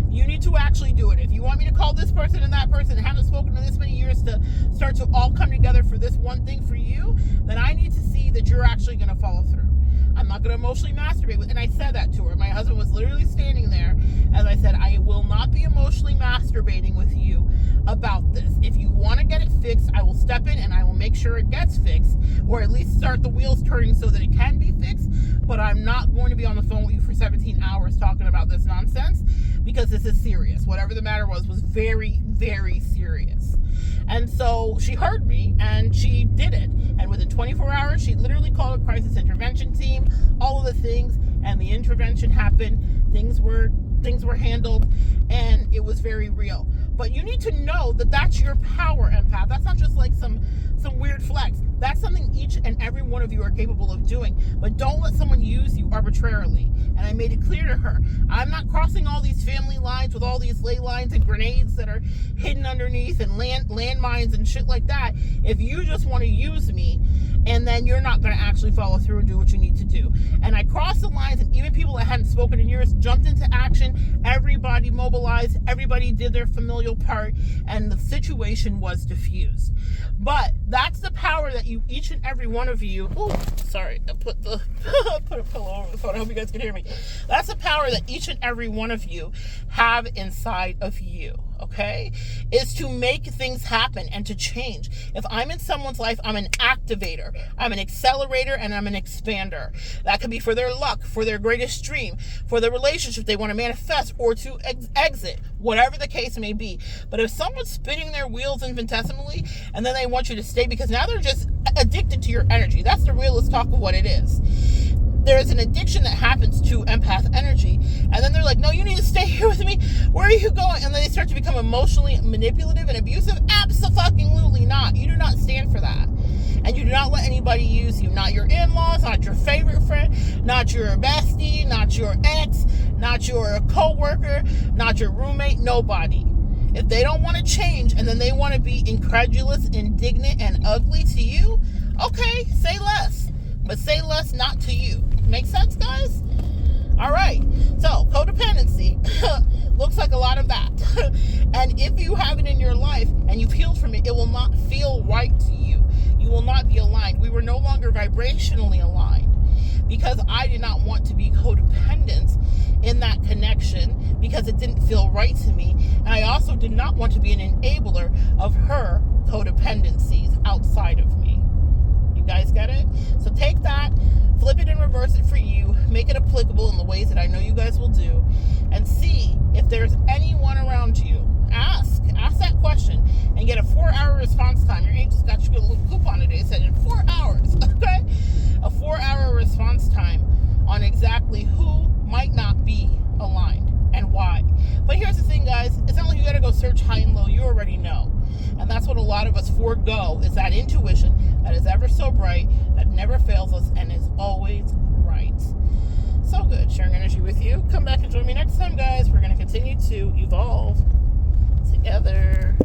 you need to actually do it. If you want me to call this person and that person and haven't spoken to this many years to start to all come together for this one thing for you, then I need to see that you're actually going to follow through. I'm not going to emotionally masturbate with, and I said that to her. My husband was literally standing there as I said, I will not be emotionally masturbating with you about this. If you want to get it fixed, I will step in and I will make sure it gets fixed, or at least start the wheels turning so that it can be fixed. But I'm not going to be on the phone with you for 17 hours talking about this nonsense, because this is serious. Whatever the matter was very, very serious. And so she heard me and she did it. And within 24 hours, she literally called a crisis intervention team, all of the things, and the intervention happened. Things were handled, and it was very real. But you need to know that that's your power, empath. That's not just like some weird flex. That's something each and every one of you are capable of doing. But don't let someone use you arbitrarily. And I made it clear to her, I'm not crossing all these family lines with all these ley lines and grenades that are hidden underneath and landmines and shit like that. If you just want to use me, and then you're not going to actually follow through and do what you need to do. And I crossed the lines, and even people that hadn't spoken in years jumped into action. Everybody mobilized. Everybody did their familial part, and the situation was diffused. But that's the power that you, each and every one of you, I put a pillow over the phone. I hope you guys can hear me. That's the power that each and every one of you have inside of you. Okay, is to make things happen and to change. If I'm in someone's life, I'm an activator, I'm an accelerator, and I'm an expander. That could be for their luck, for their greatest dream, for the relationship they want to manifest or to exit, whatever the case may be. But if someone's spinning their wheels infinitesimally and then they want you to stay because now they're just addicted to your energy, that's the realest talk of what it is. There's an addiction that happens to empath energy, and then they're like, no, you need to stay here with me. Where are you going? And then they start to become emotionally manipulative and abusive. Absolutely not. You do not stand for that. And you do not let anybody use you. Not your in-laws, not your favorite friend, not your bestie, not your ex, not your co-worker, not your roommate, nobody. If they don't want to change and then they want to be incredulous, indignant, and ugly to you, okay, say less. But say less not to you. Make sense, guys? All right. So, codependency looks like a lot of that. And if you have it in your life and you've healed from it, it will not feel right to you. You will not be aligned. We were no longer vibrationally aligned because I did not want to be codependent in that connection because it didn't feel right to me. And I also did not want to be an enabler of her codependencies outside of me. You guys get it? So take that, flip it and reverse it for you, make it applicable in the ways that I know you guys will do, and see if there's anyone around you. Ask that question and get a 4-hour response time. Your angels got you a little coupon today, said in 4 hours, okay? A 4-hour response time on exactly who might not be aligned and why. But here's the thing, guys, it's not like you gotta go search high and low. You already know. And that's what a lot of us forego, is that intuition that is ever so bright, that never fails us, and is always right. So good sharing energy with you. Come back and join me next time, guys. We're going to continue to evolve together.